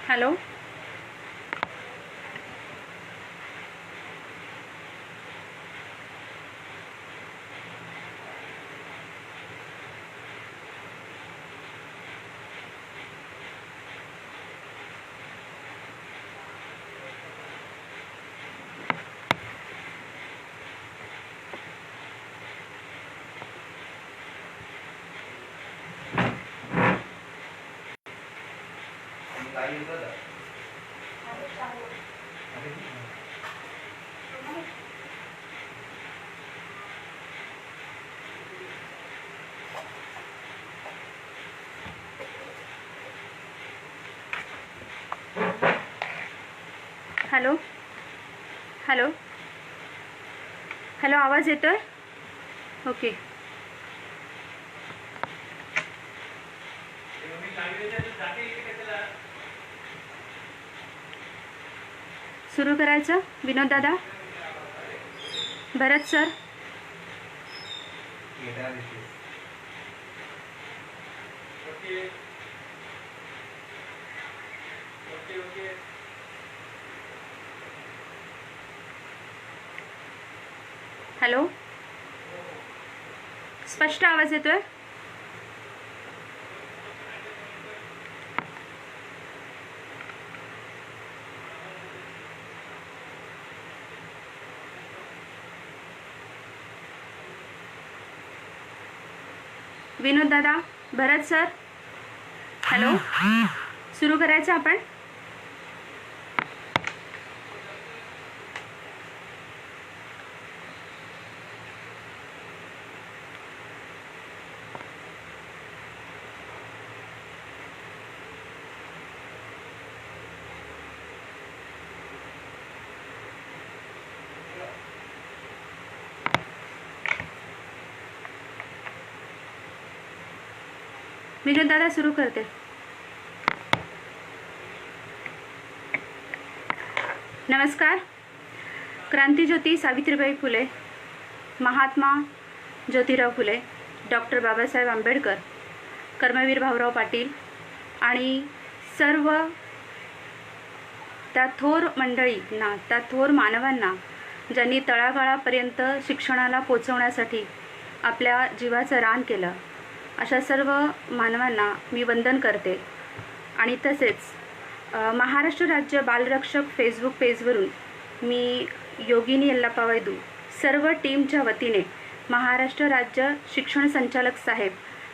Hello. Hello hello hello, आवाज येतोय? Okay. सुरू करायचं. विनोद दादा, भरत सर. हॅलो, स्पष्ट आवाज येतोय? विनोद दादा, भरत सर, हॅलो. सुरू करायचं आपण. विनोद दादा, सुरू करते. नमस्कार. क्रांतीज्योती सावित्रीबाई फुले, महात्मा ज्योतिराव फुले, डॉक्टर बाबासाहेब आंबेडकर, कर्मवीर भाऊराव पाटील आणि सर्व त्या थोर मंडळींना, त्या थोर मानवांना ज्यांनी तळागाळापर्यंत शिक्षणाला पोचवण्यासाठी आपल्या जीवाचं रान केलं, अशा सर्व मानवांना मी वंदन करते. आणि तसेच महाराष्ट्र राज्य बालरक्षक फेसबुक पेजवरून मी योगिनी यल्लाप्पा वैदू सर्व टीमच्या वतीने महाराष्ट्र राज्य शिक्षण संचालक साहेब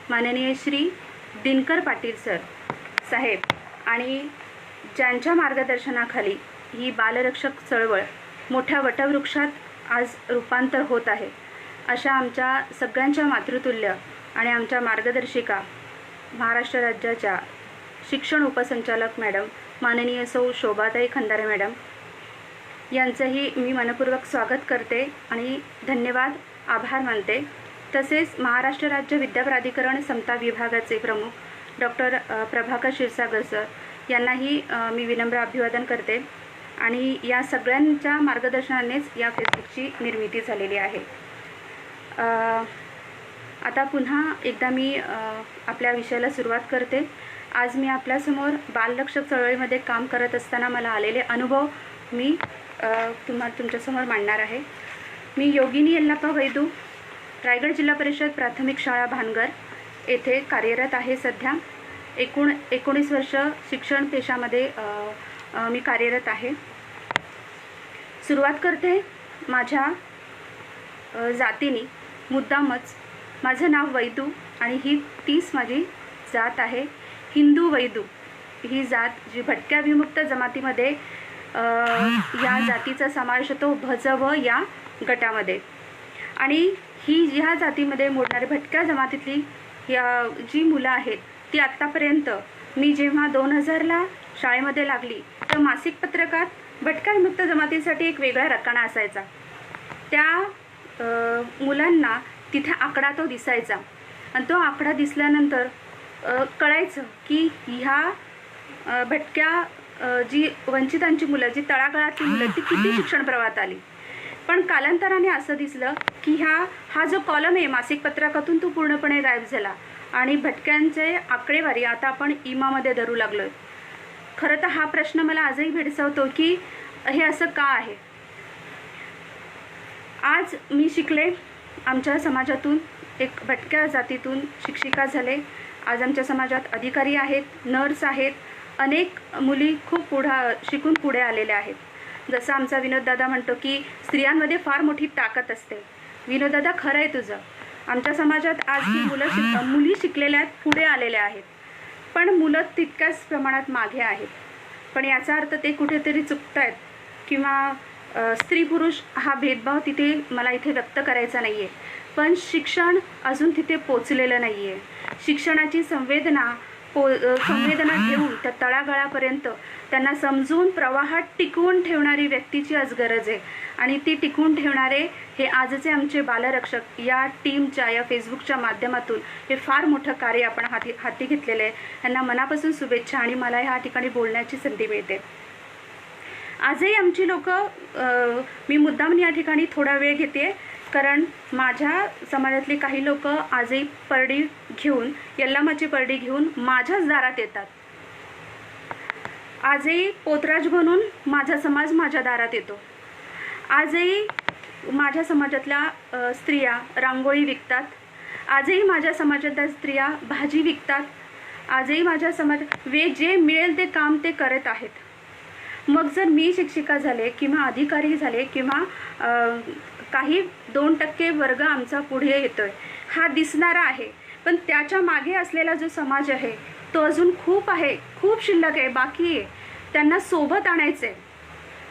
माननीय श्री दिनकर पाटील सर साहेब आणि ज्यांच्या मार्गदर्शनाखाली ही बालरक्षक चळवळ मोठ्या वटवृक्षात आज रूपांतर होत आहे, अशा आमच्या सगळ्यांच्या मातृतुल्य आणि आमच्या मार्गदर्शिका महाराष्ट्र राज्याच्या शिक्षण उपसंचालक मॅडम माननीय सौ शोभाताई खंदारे मॅडम यांचंही मी मनपूर्वक स्वागत करते आणि धन्यवाद, आभार मानते. तसेच महाराष्ट्र राज्य विद्या प्राधिकरण समता विभागाचे प्रमुख डॉक्टर प्रभाकर क्षीरसागर सर यांनाही मी विनम्र अभिवादन करते. आणि या सगळ्यांच्या मार्गदर्शनानेच या फेसबुकची निर्मिती झालेली आहे. आता पुन्हा एकदा मी आपल्या विषयाला सुरुवात करते. आज मी आपल्यासमोर बालरक्षक चळवळीमध्ये काम करत असताना मला आलेले अनुभव मी तुमच्यासमोर मांडणार आहे. मी योगिनी यल्लाप्पा वैदू, रायगड जिल्हा परिषद प्राथमिक शाळा भानगर येथे कार्यरत आहे. सध्या 19 वर्ष शिक्षण पेशामध्ये मी कार्यरत आहे. सुरुवात करते माझ्या जातीने. मुद्दामच माझं नाव वैदू आणि ही तीच माझी जात आहे, हिंदू वैदू. ही जात जी भटक्या विमुक्त जमातीमध्ये या जातीचा समावेश होतो, भजव या गटामध्ये. आणि ही ह्या जातीमध्ये मोडणारी भटक्या जमातीतली जी मुलं आहेत ती आत्तापर्यंत मी जेव्हा 2000ला शाळेमध्ये लागली तर मासिक पत्रकात भटक्या विमुक्त जमातीसाठी एक वेगळा रकाना असायचा. त्या मुलांना तिथे आकडा तो दिसायचा आणि तो आकडा दिसल्यानंतर कळायचं की ह्या भटक्या जी वंचितांची मुलं, जी तळागाळातली मुलं, ती किती शिक्षण प्रवाहात आली. पण कालांतराने असं दिसलं की हा जो कॉलम आहे मासिक पत्रकातून तो पूर्णपणे गायब झाला आणि भटक्यांचे आकडेवारी आता आपण इमामध्ये धरू लागलो. खरं तर हा प्रश्न मला आजही भेडसावतो की हे असं का आहे. आज मी शिकले, आमच्या समाजातून एक भटक्या जातीतून शिक्षिका झाले. आज आमच्या समाजात अधिकारी आहेत, नर्स आहेत, अनेक मुली खूप शिकून पुढे आलेल्या आहेत. जसं आमचा विनोददादा म्हणतो की स्त्रियांमध्ये फार मोठी ताकद असते. विनोददादा, खरं आहे तुझं. आमच्या समाजात आज ही मुली शिकलेल्या आहेत, पुढे आलेल्या आहेत, पण मुलं तितक्याच प्रमाणात मागे आहेत. पण याचा अर्थ ते कुठेतरी चुकत आहेत किंवा स्त्री पुरुष हा भेदभाव तिथे मला इथे व्यक्त करायचा नाही आहे. पण शिक्षण अजून तिथे पोचलेलं नाही आहे. शिक्षणाची संवेदना घेऊन त्या तळागाळापर्यंत त्यांना समजून प्रवाहात टिकवून ठेवणारी व्यक्तीची आज गरज आहे. आणि ती टिकवून ठेवणारे हे आजचे आमचे बालरक्षक या टीमच्या, या फेसबुकच्या माध्यमातून हे फार मोठं कार्य आपण हाती घेतलेलं आहे. यांना मनापासून शुभेच्छा. आणि मला ह्या ठिकाणी बोलण्याची संधी मिळते. आजही आमची लोक, मी मुद्दाम या ठिकाणी थोडा वेळ घेते कारण माझ्या समाजातले काही लोक आजही परडी घेऊन, यल्लामाची परडी घेऊन माझ्याच दारात येतात. आजही पोतराज बनून माझा समाज माझ्या दारात येतो. आजही माझ्या समाजातल्या स्त्रिया रांगोळी विकतात. आजही माझ्या समाजातल्या स्त्रिया भाजी विकतात. आजही माझ्या समाजात जे मिळेल ते काम ते करत आहेत. मग जर मी शिक्षिका झाले किंवा अधिकारी झाले किंवा काही 2% वर्ग आमचा पुढे येतोय हा दिसणारा आहे, पण त्याच्या मागे असलेला जो समाज आहे तो अजून खूप आहे, खूप शिल्लक आहे, बाकी आहे. त्यांना सोबत आणायचं आहे.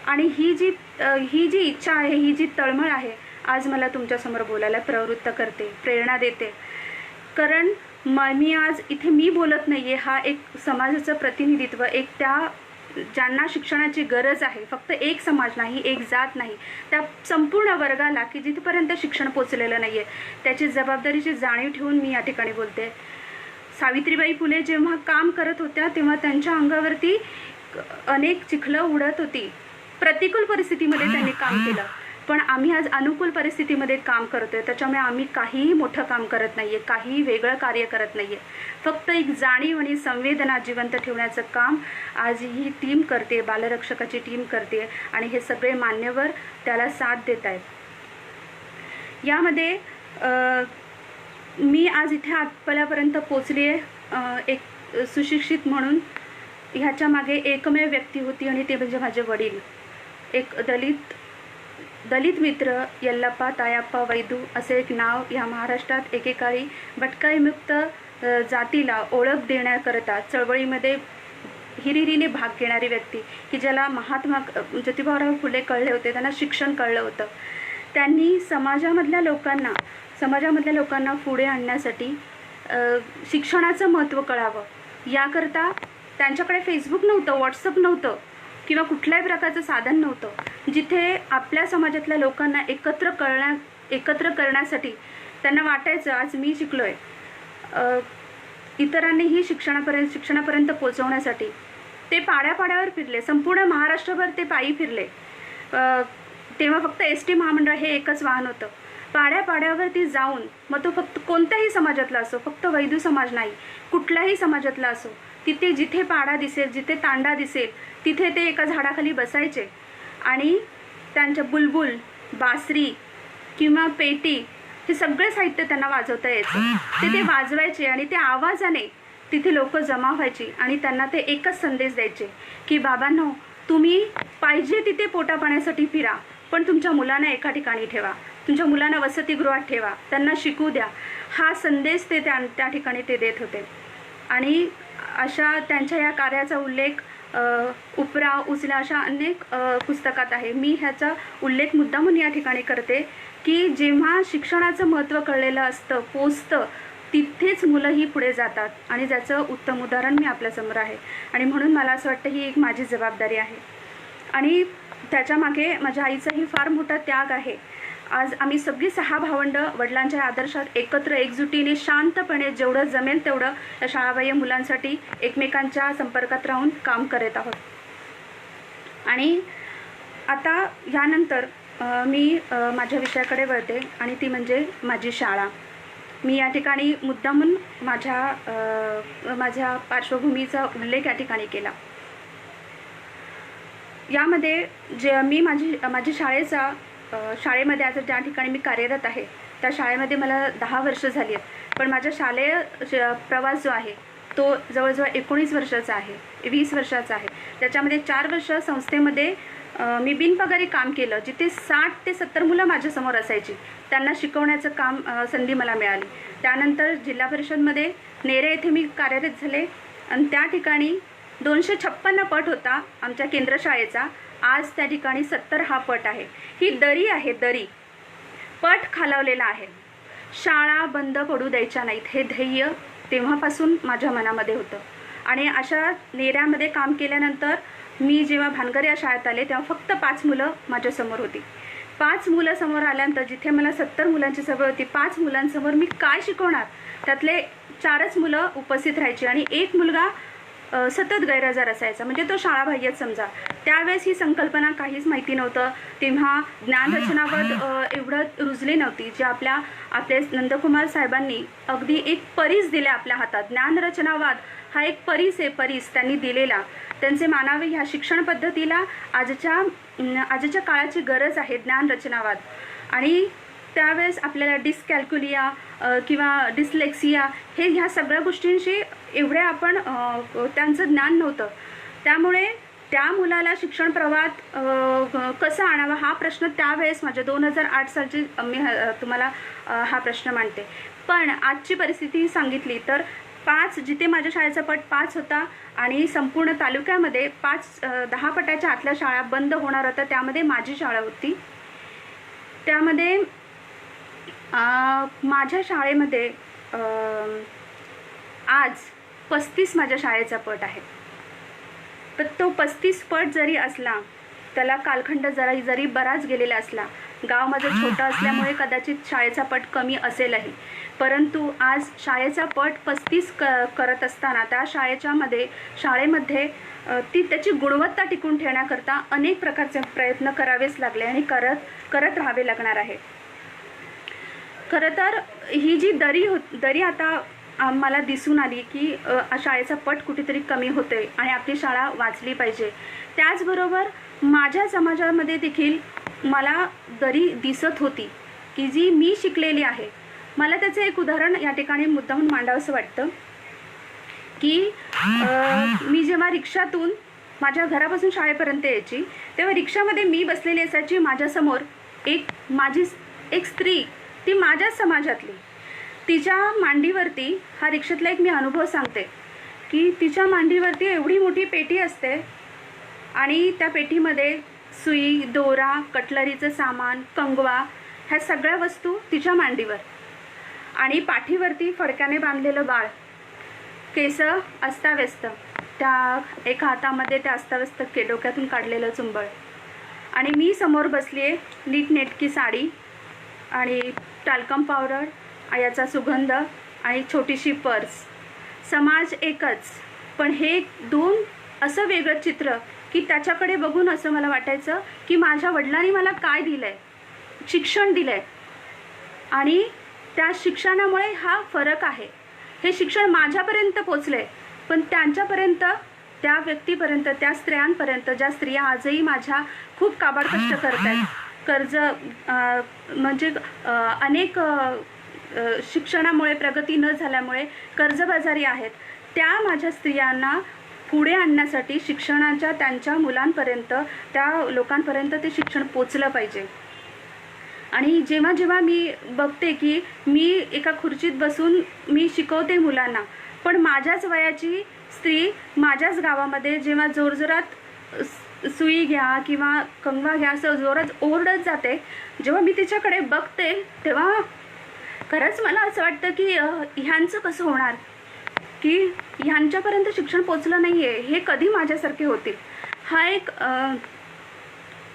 आणि ही जी इच्छा आहे, ही जी तळमळ आहे, आज मला तुमच्यासमोर बोलायला प्रवृत्त करते, प्रेरणा देते. कारण मी आज इथे मी बोलत नाही आहे, हा एक समाजाचं प्रतिनिधित्व, एक त्या ज्यांना शिक्षणाची गरज आहे, फक्त एक समाज नाही, एक जात नाही, त्या संपूर्ण वर्गाला की जिथपर्यंत शिक्षण पोचलेलं नाही आहे त्याची जबाबदारीची जाणीव ठेवून मी या ठिकाणी बोलते. सावित्रीबाई फुले जेव्हा काम करत होत्या तेव्हा त्यांच्या अंगावरती अनेक चिखलं उडत होती. प्रतिकूल परिस्थितीमध्ये त्यांनी काम केलं. पण आम्ही आज अनुकूल परिस्थितीमध्ये काम करतोय, त्याच्यामुळे आम्ही काहीही मोठं काम करत नाही आहे, काहीही वेगळं कार्य करत नाही आहे. फक्त एक जाणीव आणि संवेदना जिवंत ठेवण्याचं काम आज ही टीम करते, बालरक्षकाची टीम करते. आणि हे सगळे मान्यवर त्याला साथ देत आहेत. यामध्ये मी आज इथे आतपर्यंत पोचली आहे एक सुशिक्षित म्हणून. ह्याच्या मागे एकमेव व्यक्ती होती आणि ते म्हणजे माझे वडील. एक दलित मित्र यल्लाप्पा तायाप्पा वैदू असे एक नाव या महाराष्ट्रात एकेकाळी भटकाईमुक्त जातीला ओळख देण्याकरता चळवळीमध्ये हिरिरीने भाग घेणारी व्यक्ती, की ज्याला महात्मा ज्योतिबाराव फुले कळले होते, त्यांना शिक्षण कळलं होतं. त्यांनी समाजामधल्या लोकांना पुढे आणण्यासाठी शिक्षणाचं महत्त्व कळावं याकरता त्यांच्याकडे फेसबुक नव्हतं, व्हॉट्सअप नव्हतं किंवा कुठल्याही प्रकारचं साधन नव्हतं जिथे आपल्या समाजातल्या लोकांना एकत्र करण्यासाठी त्यांना वाटायचं आज मी शिकलो आहे, इतरांनीही शिक्षणापर्यंत पोचवण्यासाठी ते पाड्यापाड्यावर फिरले. संपूर्ण महाराष्ट्रभर ते पायी फिरले. तेव्हा फक्त ST महामंडळ हे एकच वाहन होतं. पाड्यापाड्यावरती जाऊन, मग तो फक्त कोणत्याही समाजातला असो, फक्त वैदू समाज नाही, कुठल्याही समाजातला असो, तिथे जिथे पाडा दिसेल, जिथे तांडा दिसेल, तिथे ते एका झाडाखाली बसायचे आणि त्यांच्या बुलबुल, बासरी किंवा पेटी हे सगळे साहित्य त्यांना वाजवता यायचं. ते वाजवायचे आणि त्या आवाजाने तिथे लोक जमा व्हायची आणि त्यांना ते एकच संदेश द्यायचे की बाबांनो, तुम्ही पाहिजे तिथे पोटापाण्यासाठी फिरा, पण तुमच्या मुलांना एका ठिकाणी ठेवा, तुमच्या मुलांना वसतिगृहात ठेवा, त्यांना शिकू द्या. हा संदेश ते त्या ठिकाणी ते देत होते. आणि अशा त्यांच्या या कार्याचा उल्लेख उपरा उचला अशा अनेक पुस्तकात आहे. मी ह्याचा उल्लेख मुद्दामून या ठिकाणी करते की जेव्हा शिक्षणाचं महत्त्व कळलेलं असतं, पोचतं, तिथेच मुलंही पुढे जातात. आणि ज्याचं उत्तम उदाहरण मी आपल्यासमोर आहे. आणि म्हणून मला असं वाटतं ही एक माझी जबाबदारी आहे. आणि त्याच्यामागे माझ्या आईचाही फार मोठा त्याग आहे. आज आम्ही सगळी 6 भावंडं वडिलांच्या आदर्शात एकत्र एकजुटीने शांतपणे जेवढं जमेल तेवढं या शाळाबाह्य मुलांसाठी एकमेकांच्या संपर्कात राहून काम करत आहोत. आणि आता यानंतर मी माझ्या विषयाकडे वळते आणि ती म्हणजे माझी शाळा. मी या ठिकाणी मुद्दामून माझ्या पार्श्वभूमीचा उल्लेख या ठिकाणी केला. यामध्ये जे मी माझी शाळेमध्ये आज ज्या ठिकाणी मी कार्यरत आहे त्या शाळेमध्ये मला 10 वर्ष झाली आहेत, पण माझा शालेय प्रवास जो आहे तो जवळजवळ 19 वर्षाचा आहे, 20 वर्षाचा आहे. त्याच्यामध्ये 4 वर्ष संस्थेमध्ये मी बिनपगारी काम केलं, जिथे 60 ते 70 मुलं माझ्यासमोर असायची. त्यांना शिकवण्याचं काम संधी मला मिळाली. त्यानंतर जिल्हा परिषदमध्ये नेरे येथे मी कार्यरत झाले आणि त्या ठिकाणी 256 पट होता आमच्या केंद्र शाळेचा. आज त्या ठिकाणी 70 हा पट आहे. ही दरी आहे, दरी. पट खालावलेला आहे. शाळा बंद पडू द्यायच्या नाहीत हे ध्येय तेव्हापासून माझ्या मनामध्ये होतं. आणि अशा नेऱ्यामध्ये काम केल्यानंतर मी जेव्हा भानगर या शाळेत आले तेव्हा फक्त 5 मुलं माझ्यासमोर होती. 5 मुलं समोर आल्यानंतर जिथे मला 70 मुलांची सवय होती, 5 मुलांसमोर मी काय शिकवणार? त्यातले 4च मुलं उपस्थित राहायची आणि एक मुलगा सतत गैरहजर असायचा, म्हणजे तो शाळाबाह्यच समजा. त्यावेळेस ही संकल्पना काहीच माहिती नव्हतं. तेव्हा ज्ञानरचनावाद एवढं रुजले नव्हती. जे आपले नंदकुमार साहेबांनी अगदी एक परीस दिल्या आपल्या हातात. ज्ञानरचनावाद हा एक परीस आहे, परीस त्यांनी दिलेला. त्यांचे मानावे ह्या शिक्षण पद्धतीला आजच्या काळाची गरज आहे ज्ञानरचनावाद. आणि त्यावेळेस आपल्याला डिस्कॅल्क्युलिया किंवा डिस्लेक्सिया ह्या सगळ्या गोष्टींशी एवढ्या आपण त्यांचं ज्ञान नव्हतं. त्यामुळे त्या मुलाला शिक्षण प्रवाहात कसं आणावं हा प्रश्न त्यावेळेस माझ्या 2008 सालची मी तुम्हाला हा प्रश्न मांडते. पण आजची परिस्थिती सांगितली तर 5 जिथे माझ्या शाळेचा पट 5 होता आणि संपूर्ण तालुक्यामध्ये 10 पटाच्या आतल्या शाळा बंद होणार होत्या, त्यामध्ये माझी शाळा होती. त्यामध्ये माझ्या शाळेमध्ये आज 35 माझ्या शाळेचा पट आहे. तर तो 35 पट जरी असला, त्याला कालखंड जरी बराच गेलेला असला, गाव माझं छोटं असल्यामुळे कदाचित शाळेचा पट कमी असेलही, परंतु आज शाळेचा पट 35 करत असताना त्या शाळेमध्ये त्याची गुणवत्ता टिकून ठेवण्याकरता अनेक प्रकारचे प्रयत्न करावेच लागले आणि करत राहावे लागणार आहे. खरं तर ही जी दरी आता मला दिसून आली की शाळेचा पट कुठेतरी कमी होतोय आणि आपली शाळा वाचली पाहिजे. त्याचबरोबर माझ्या समाजामध्ये देखील मला दरी दिसत होती की जी मी शिकलेली आहे. मला त्याचं एक उदाहरण या ठिकाणी मुद्दामून मांडावंसं वाटतं की मी जेव्हा रिक्षातून माझ्या घरापासून शाळेपर्यंत यायची तेव्हा रिक्षामध्ये मी बसलेली असायची. माझ्यासमोर माझी एक स्त्री, ती माझ्याच समाजातली, तिच्या मांडीवरती हा रिक्षातला एक मी अनुभव सांगते की तिच्या मांडीवरती एवढी मोठी पेटी असते आणि त्या पेटीमध्ये सुई, दोरा, कटलरीचं सामान, कंगवा ह्या सगळ्या वस्तू तिच्या मांडीवर आणि पाठीवरती फडक्याने बांधलेलं बाळ, केस अस्ताव्यस्त, त्या एका हातामध्ये त्या अस्ताव्यस्त डोक्यातून काढलेलं चुंबळ आणि मी समोर बसली आहे, नीटनेटकी साडी आणि टाल्कम पावडर, याचा सुगंध आणि छोटीशी पर्स. समाज एकच, पण हे 2 असं वेगळं चित्र की त्याच्याकडे बघून असं मला वाटायचं की माझ्या वडिलांनी मला काय दिलं आहे, शिक्षण दिलं आहे आणि त्या शिक्षणामुळे हा फरक आहे. हे शिक्षण माझ्यापर्यंत पोचलं आहे, पण त्यांच्यापर्यंत, त्या व्यक्तीपर्यंत, त्या स्त्रियांपर्यंत, ज्या स्त्रिया आजही माझ्या खूप काबाड कष्ट करत आहेत, कर्ज म्हणजे अनेक शिक्षणामुळे प्रगती न झाल्यामुळे कर्जबाजारी आहेत, त्या माझ्या स्त्रियांना पुढे आणण्यासाठी शिक्षणाच्या त्यांच्या मुलांपर्यंत, त्या लोकांपर्यंत ते शिक्षण पोचलं पाहिजे. आणि जेव्हा जेव्हा मी बघते की मी एका खुर्चीत बसून मी शिकवते मुलांना, पण माझ्याच वयाची स्त्री माझ्याच गावामध्ये जेव्हा जोरजोरात सुई घ्या किंवा कंगवा घ्या असं जोरात ओरडत जाते, जेव्हा मी तिच्याकडे बघते तेव्हा खरंच मला असं वाटतं की ह्यांचं कसं होणार, की ह्यांच्यापर्यंत शिक्षण पोचलं नाही आहे, हे कधी माझ्यासारखे होतील. हा एक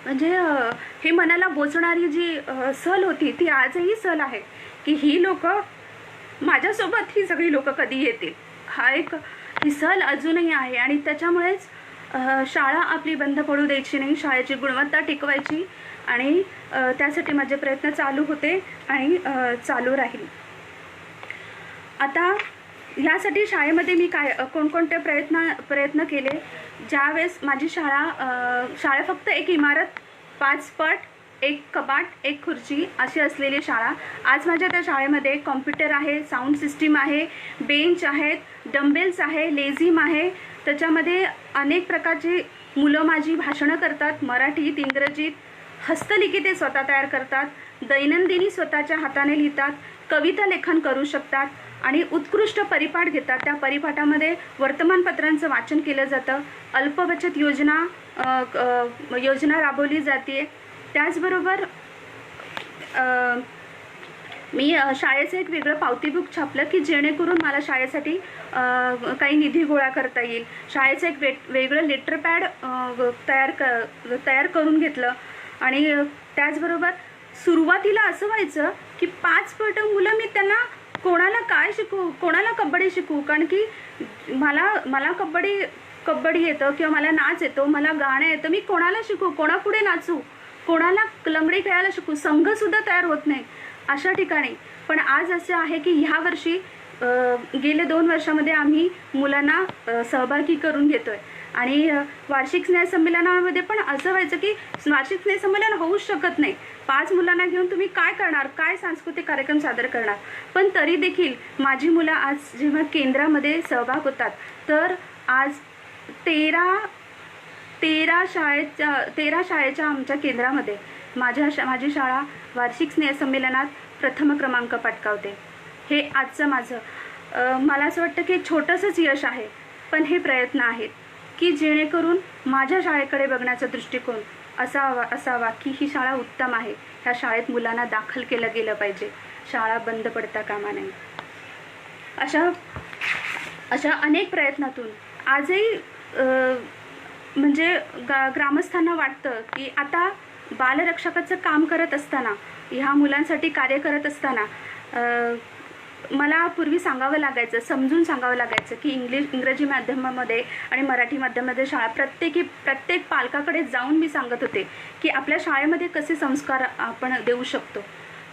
म्हणजे हे मनाला बोचणारी जी सल होती ती आजही सल आहे की ही लोक माझ्यासोबत, ही सगळी लोक कधी येतील. ही सल अजूनही आहे आणि त्याच्यामुळेच शाळा आपली बंद पडू द्यायची नाही, शाळेची गुणवत्ता टिकवायची आणि त्यासाठी माझे प्रयत्न चालू होते आणि चालू राहील. आता ह्यासाठी शाळेमध्ये मी काय कोणकोणते प्रयत्न केले. ज्यावेळेस माझी शाळा फक्त एक इमारत, 5 पट, एक कपाट, एक खुर्ची अशी असलेली शाळा. आज माझ्या त्या शाळेमध्ये कॉम्प्युटर आहे, साऊंड सिस्टीम आहे, बेंच आहेत, डम्बेल्स आहे, लेझिम आहे. त्याच्यामध्ये अनेक प्रकारची मुलं माझी भाषणं करतात, मराठीत, इंग्रजीत. हस्तलिखित ते स्वतः तयार करतात, दैनंदिनी स्वतःच्या हाताने लिहितात, कविता लेखन करू शकतात आणि उत्कृष्ट परिपाठ घेतात. त्या परिपाठामध्ये वर्तमानपत्रांचं वाचन केलं जातं. अल्पबचत योजना राबवली जाते. त्याचबरोबर मी शाळेचं एक वेगळं पावती बुक छापलं की जेणेकरून मला शाळेसाठी काही निधी गोळा करता येईल. शाळेचं एक वेगळं लेटर पॅड तयार करून घेतलं. आणि त्याचबरोबर सुरुवातीला असं व्हायचं की 5 पट मुलं, मी त्यांना कोणाला काय शिकवू, कोणाला कबड्डी शिकवू. कारण की मला कबड्डी येतं किंवा मला नाच येतो, मला गाणं येतं, मी कोणाला शिकवू, कोणापुढे नाचू, कोणाला लंगडी खेळायला शिकू. संघसुद्धा तयार होत नाही अशा ठिकाणी. पण आज असं आहे की ह्या वर्षी गेले 2 वर्षामध्ये आम्ही मुलांना सहभागी करून घेतो आहे. आणि वार्षिक स्नेहसंमेलनामध्ये पण असं व्हायचं की वार्षिक स्नेहसंमेलन होऊच शकत नाही. 5 मुलांना घेऊन तुम्ही काय करणार, काय सांस्कृतिक कार्यक्रम सादर करणार. पण तरी देखील माझी मुलं आज जेव्हा केंद्रामध्ये सहभाग होतात, तर आज 13 शाळेच्या आमच्या केंद्रामध्ये माझी शाळा वार्षिक स्नेहसंमेलनात प्रथम क्रमांक पटकावते. हे आजचं माझं मला असं वाटतं की छोटंसंच यश आहे, पण हे प्रयत्न आहेत की जेणेकरून माझ्या शाळेकडे बघण्याचा दृष्टिकोन असावा की ही शाळा उत्तम आहे, ह्या शाळेत मुलांना दाखल केलं गेलं पाहिजे, शाळा बंद पडता कामा नये. अशा अनेक प्रयत्नातून आजही म्हणजे ग्रामस्थांना वाटतं की आता बालरक्षकाचं काम करत असताना, ह्या मुलांसाठी कार्य करत असताना मला पूर्वी सांगावं लागायचं, समजून सांगावं लागायचं की इंग्रजी माध्यमामध्ये आणि मराठी माध्यमामध्ये शाळा प्रत्येक पालकाकडे जाऊन मी सांगत होते की आपल्या शाळेमध्ये कसे संस्कार आपण देऊ शकतो.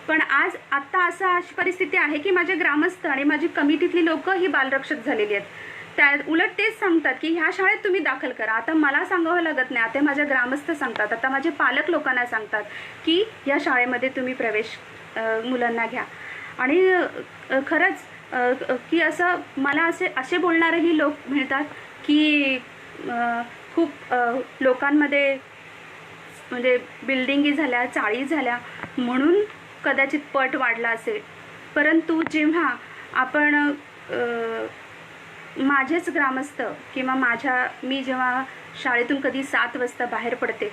पण आत्ता अशी परिस्थिती आहे की माझे ग्रामस्थ आणि माझी कमिटीतली लोक ही बालरक्षक झालेली आहेत. उलट तेच सांगतात की ह्या शाळेत तुम्ही दाखल करा. आता मला सांगावं लागत नाही, आता माझे ग्रामस्थ सांगतात, आता माझे पालक लोकांना सांगतात की या शाळेमध्ये तुम्ही प्रवेश मुलांना घ्या. आणि खरंच की असं मला असे बोलणारेही लोक मिळतात की खूप लोकांमध्ये म्हणजे बिल्डिंगी झाल्या, चाळी झाल्या म्हणून कदाचित पट वाढला असेल. परंतु जेव्हा आपण माझेच ग्रामस्थ किंवा मी जेव्हा शाळेतून कधी 7 वाजता बाहेर पडते,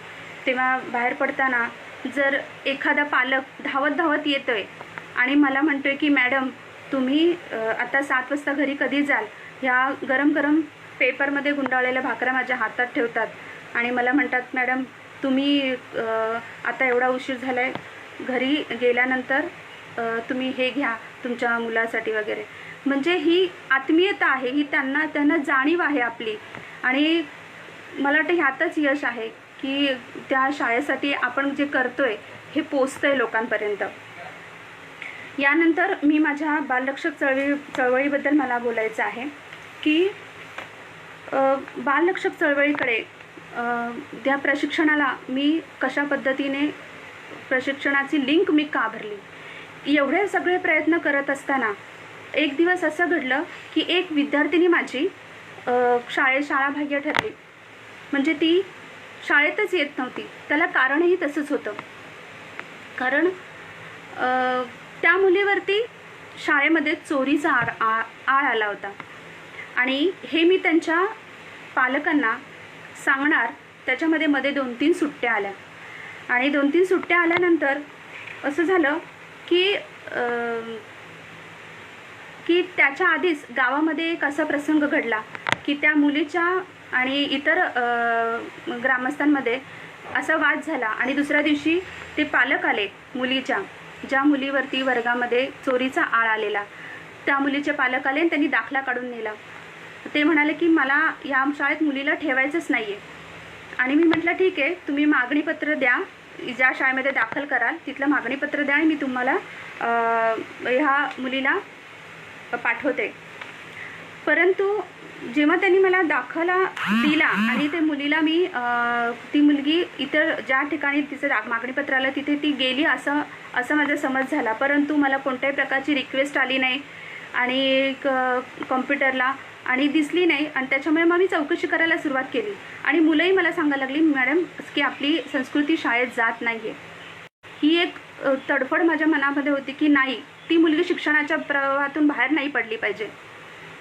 तेव्हा बाहेर पडताना जर एखादा पालक धावत येतोय आणि मला म्हणतोय की मॅडम तुम्ही आता 7 वाजता घरी कधी जाल, ह्या गरम पेपरमध्ये गुंडाळलेल्या भाकऱ्या माझ्या हातात ठेवतात आणि मला म्हणतात मॅडम तुम्ही आता एवढा उशीर झाला आहे, घरी गेल्यानंतर तुम्ही हे घ्या तुमच्या मुलासाठी वगैरे. म्हणजे ही आत्मीयता आहे, ही त्यांना जाणीव आहे आपली. आणि मला वाटतं ह्यातच यश आहे की त्या शाळेसाठी आपण जे करतोय हे पोचतंय लोकांपर्यंत. यानंतर मी माझ्या बालरक्षक चळवळीबद्दल मला बोलायचं आहे की बालरक्षक चळवळीकडे त्या प्रशिक्षणाला मी कशा पद्धतीने प्रशिक्षणाची लिंक मी का भरली. एवढे सगळे प्रयत्न करत असताना एक दिवस असं घडलं की एक विद्यार्थिनी माझी शाळाबाह्य ठरली. म्हणजे ती शाळेतच येत नव्हती. त्याला कारणही तसंच होतं. कारण त्या मुलीवरती शाळेमध्ये चोरीचा आळ आला होता आणि हे मी त्यांच्या पालकांना सांगणार, त्याच्यामध्ये मध्ये 2-3 सुट्ट्या आल्या. आणि 2-3 सुट्ट्या आल्यानंतर असं झालं की त्याच्या आधीच गावामध्ये एक असा प्रसंग घडला की त्या मुलीच्या आणि इतर ग्रामस्थांमध्ये असा वाद झाला. आणि दुसऱ्या दिवशी ते पालक आले मुलीच्या, ज्या मुलीवरती वर्गामध्ये चोरीचा आळ आलेला, त्या मुलीचे पालक आले आणि त्यांनी दाखला काढून नेला. ते म्हणाले की मला या शाळेत मुलीला ठेवायचंच नाही आहे. आणि मी म्हटलं ठीक आहे, तुम्ही मागणीपत्र द्या, ज्या शाळेमध्ये दाखल कराल तिथलं मागणीपत्र द्या आणि मी तुम्हाला ह्या मुलीला पाठवते. परंतु जेव्हा त्यांनी मला दाखला दिला आणि ते मुलीला मी ती मुलगी इतर ज्या ठिकाणी तिचं मागणीपत्र आलं तिथे ती गेली असं माझा समज झाला. परंतु मला कोणत्याही प्रकारची रिक्वेस्ट आली नाही आणि कॉम्प्युटरला आणि दिसली नाही. आणि त्याच्यामुळे मग मी चौकशी करायला सुरुवात केली आणि मुलंही मला सांगायला लागली, मॅडम की आपली संस्कृती शाळेत जात नाही आहे. ही एक तडफड माझ्या मनामध्ये होती की नाही, ती मुलगी शिक्षणाच्या प्रवाहातून बाहेर नाही पडली पाहिजे.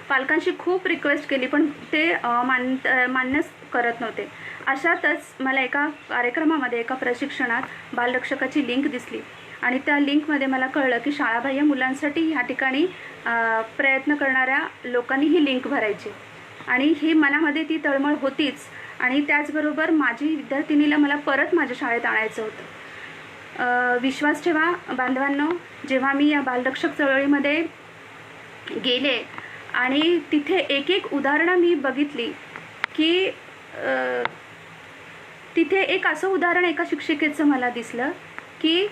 पालकांशी खूप रिक्वेस्ट केली पण ते मान्य करत नव्हते. अशातच मला एका कार्यक्रमामध्ये एका प्रशिक्षणात बालरक्षकाची लिंक दिसली आणि त्या लिंकमध्ये मला कळलं की शाळाबाह्य मुलांसाठी ह्या ठिकाणी प्रयत्न करणाऱ्या लोकांनी ही लिंक भरायची आणि ही मनामध्ये ती तळमळ होतीच. आणि त्याचबरोबर माझी विद्यार्थिनीला मला परत माझ्या शाळेत आणायचं होतं. विश्वास ठेवा बांधवांनो, जेव्हा मी या बालरक्षक चळवळीमध्ये गेले आणि तिथे एक एक उदाहरणं मी बघितली की तिथे एक असं उदाहरण एका शिक्षिकेचं मला दिसलं की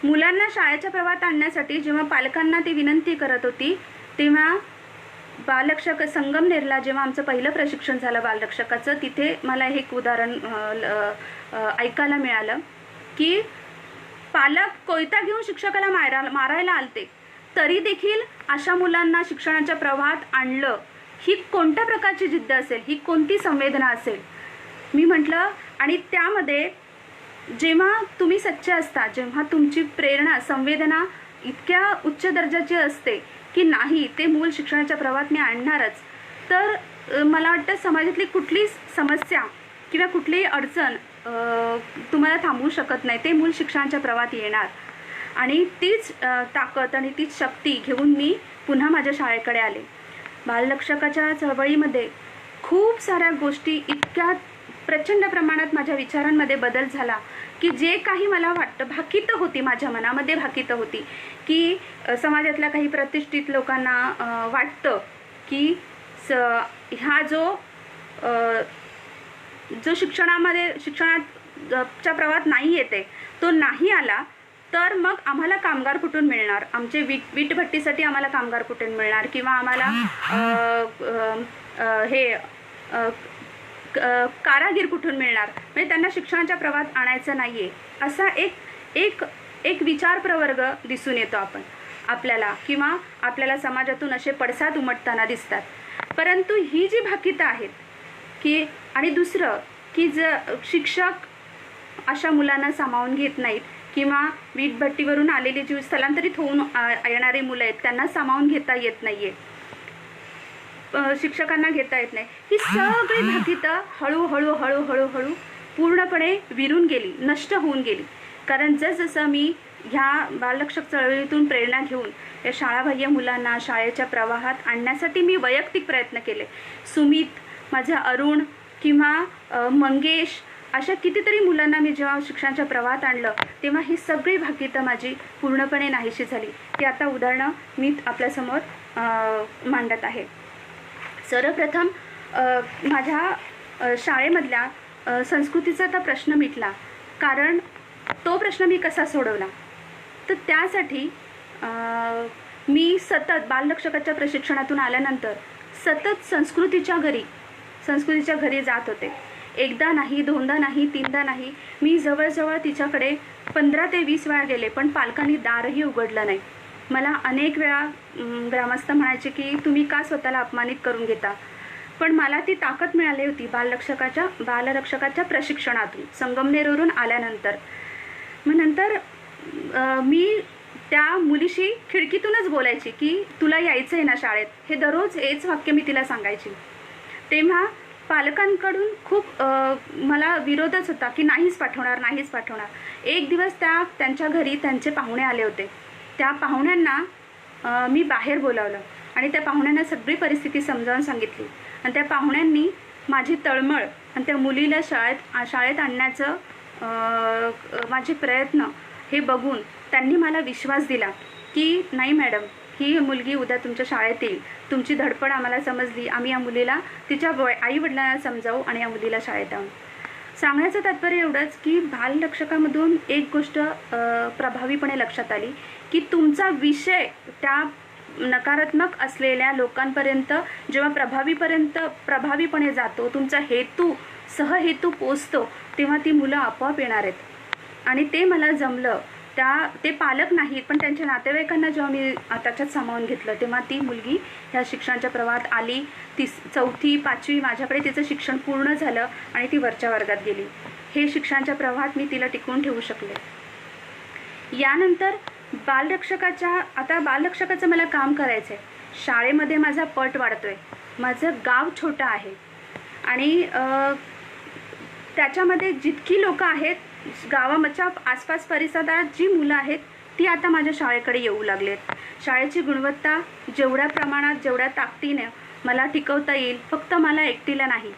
मुलांना शाळेच्या प्रवाहात आणण्यासाठी जेव्हा पालकांना ती विनंती करत होती तेव्हा बालरक्षक संगमनेरला जेव्हा आमचं पहिलं प्रशिक्षण झालं बालरक्षकाचं, तिथे मला एक उदाहरण ऐकायला मिळालं की पालक कोयता घेऊन शिक्षकाला मारायला आलते तरी देखील अशा मुलांना शिक्षणाच्या प्रवाहात आणलं. ही कोणत्या प्रकारची जिद्द असेल, ही कोणती संवेदना असेल. मी म्हटलं आणि त्यामध्ये जेव्हा तुम्ही सच्चे असता, जेव्हा तुमची प्रेरणा संवेदना इतक्या उच्च दर्जाची असते की नाही ते मूल शिक्षणाच्या प्रवाहात मी आणणारच, तर मला वाटतं समाजातली कुठली समस्या किंवा कुठलीही अडचण तुम्हाला थांबवू शकत नाही. ते मूल शिक्षणाच्या प्रवाहात येणार आणि तीच ताकद आणि तीच शक्ती घेऊन मी पुन्हा माझ्या शाळेकडे आले. बालरक्षकाच्या चळवळीमध्ये खूप साऱ्या गोष्टी इतक्या प्रचंड प्रमाणात माझ्या विचारांमध्ये बदल झाला की जे काही मला वाटतं भाकीतं होती, माझ्या मनामध्ये भाकीतं होती की समाजातल्या काही प्रतिष्ठित लोकांना वाटतं की ह्या जो शिक्षणाच्या प्रवाहात नाही येते तो नाही आला तर मग आम्हाला कामगार कुठून मिळणार, आमचे वीटभट्टीसाठी आम्हाला कामगार कुठून मिळणार किंवा आम्हाला कारागीर कुठून मिळणार, म्हणजे त्यांना शिक्षणाच्या प्रवाहात आणायचं नाही आहे असा एक विचार प्रवर्ग दिसून येतो आपल्याला किंवा आपल्याला समाजातून असे पडसाद उमटताना दिसतात. परंतु ही जी भाकीतं आहेत की आणि दुसरं की शिक्षक अशा मुलांना सामावून घेत नाहीत किंवा वीटभट्टीवरून आलेली जी स्थलांतरित होऊन येणारी मुलं आहेत त्यांना सामावून घेता येत नाही आहे, शिक्षकांना घेता येत नाही. ही सगळी भाकीतं हळूहळू हळूहळू पूर्णपणे विरून गेली, नष्ट होऊन गेली. कारण जसजसं मी ह्या बालरक्षक चळवळीतून प्रेरणा घेऊन या शाळाबाह्य मुलांना शाळेच्या प्रवाहात आणण्यासाठी मी वैयक्तिक प्रयत्न केले. सुमित, माझं अरुण किंवा मंगेश अशा कितीतरी मुलांना मी जेव्हा शिक्षणाच्या प्रवाहात आणलं तेव्हा ही सगळी भाकीतं माझी पूर्णपणे नाहीशी झाली. ती आता उदाहरणं मी आपल्यासमोर मांडत आहे. सर्वप्रथम माझ्या शाळेमधल्या संस्कृतीचा आता प्रश्न मिटला. कारण तो प्रश्न मी कसा सोडवला तर त्यासाठी मी सतत बालरक्षकाच्या प्रशिक्षणातून आल्यानंतर सतत संस्कृतीच्या घरी जात होते. एकदा नाही, दोनदा नाही, तीनदा नाही, मी जवळजवळ तिच्याकडे 15 ते 20 वेळा गेले पण पालकांनी दारही उघडलं नाही. मला अनेक वेळा ग्रामस्थ म्हणायचे की तुम्ही का स्वतःला अपमानित करून घेता, पण मला ती ताकद मिळाली होती बालरक्षकाच्या प्रशिक्षणातून संगमनेरवरून आल्यानंतर. मग नंतर मी त्या मुलीशी खिडकीतूनच बोलायची की तुला यायचं आहे ना शाळेत, हे दररोज हेच वाक्य मी तिला सांगायची. तेव्हा पालकांकडून खूप मला विरोधच होता की नाहीच पाठवणार. एक दिवस त्यांच्या घरी त्यांचे पाहुणे आले होते. त्या पाहुण्यांना मी बाहेर बोलावलं आणि त्या पाहुण्यांना सगळी परिस्थिती समजावून सांगितली आणि त्या पाहुण्यांनी माझी तळमळ आणि त्या मुलीला शाळेत आणण्याचं माझे प्रयत्न हे बघून त्यांनी मला विश्वास दिला की नाही मॅडम, ही मुलगी उद्या तुमच्या शाळेत येईल, तुमची धडपड आम्हाला समजली, आम्ही या मुलीला तिच्या आईवडिलांना समजावू आणि या मुलीला शाळेत आणू. सांगण्याचं तात्पर्य एवढंच की बालरक्षकामधून एक गोष्ट प्रभावीपणे लक्षात आली की तुमचा विषय त्या नकारात्मक असलेल्या लोकांपर्यंत जेव्हा प्रभावीपणे जातो, तुमचा हेतू सहहेतू पोचतो, तेव्हा ती मुलं आपोआप येणार आहेत. आणि ते मला जमलं. ते पालक नाहीत, पण त्यांच्या नातेवाईकांना जेव्हा मी त्याच्यात सामावून घेतलं, तेव्हा ती मुलगी ह्या शिक्षणाच्या प्रवाहात आली. ती 4थी 5वी माझ्याकडे तिचं शिक्षण पूर्ण झालं आणि ती वरच्या वर्गात गेली. हे शिक्षणाच्या प्रवाहात मी तिला टिकवून ठेवू शकले. यानंतर बालरक्षकाचं मला काम करायचं आहे. शाळेमध्ये माझा पट वाढतोय. माझं गाव छोटं आहे आणि त्याच्यामध्ये जितकी लोकं आहेत, गावाच्या आसपास परिसरात जी मुलं आहेत ती आता माझ्या शाळेकडे येऊ लागलेत. शाळेची गुणवत्ता जेवढ्या प्रमाणात, जेवढ्या ताकदीने मला टिकवता येईल, फक्त मला एकटीला नाही.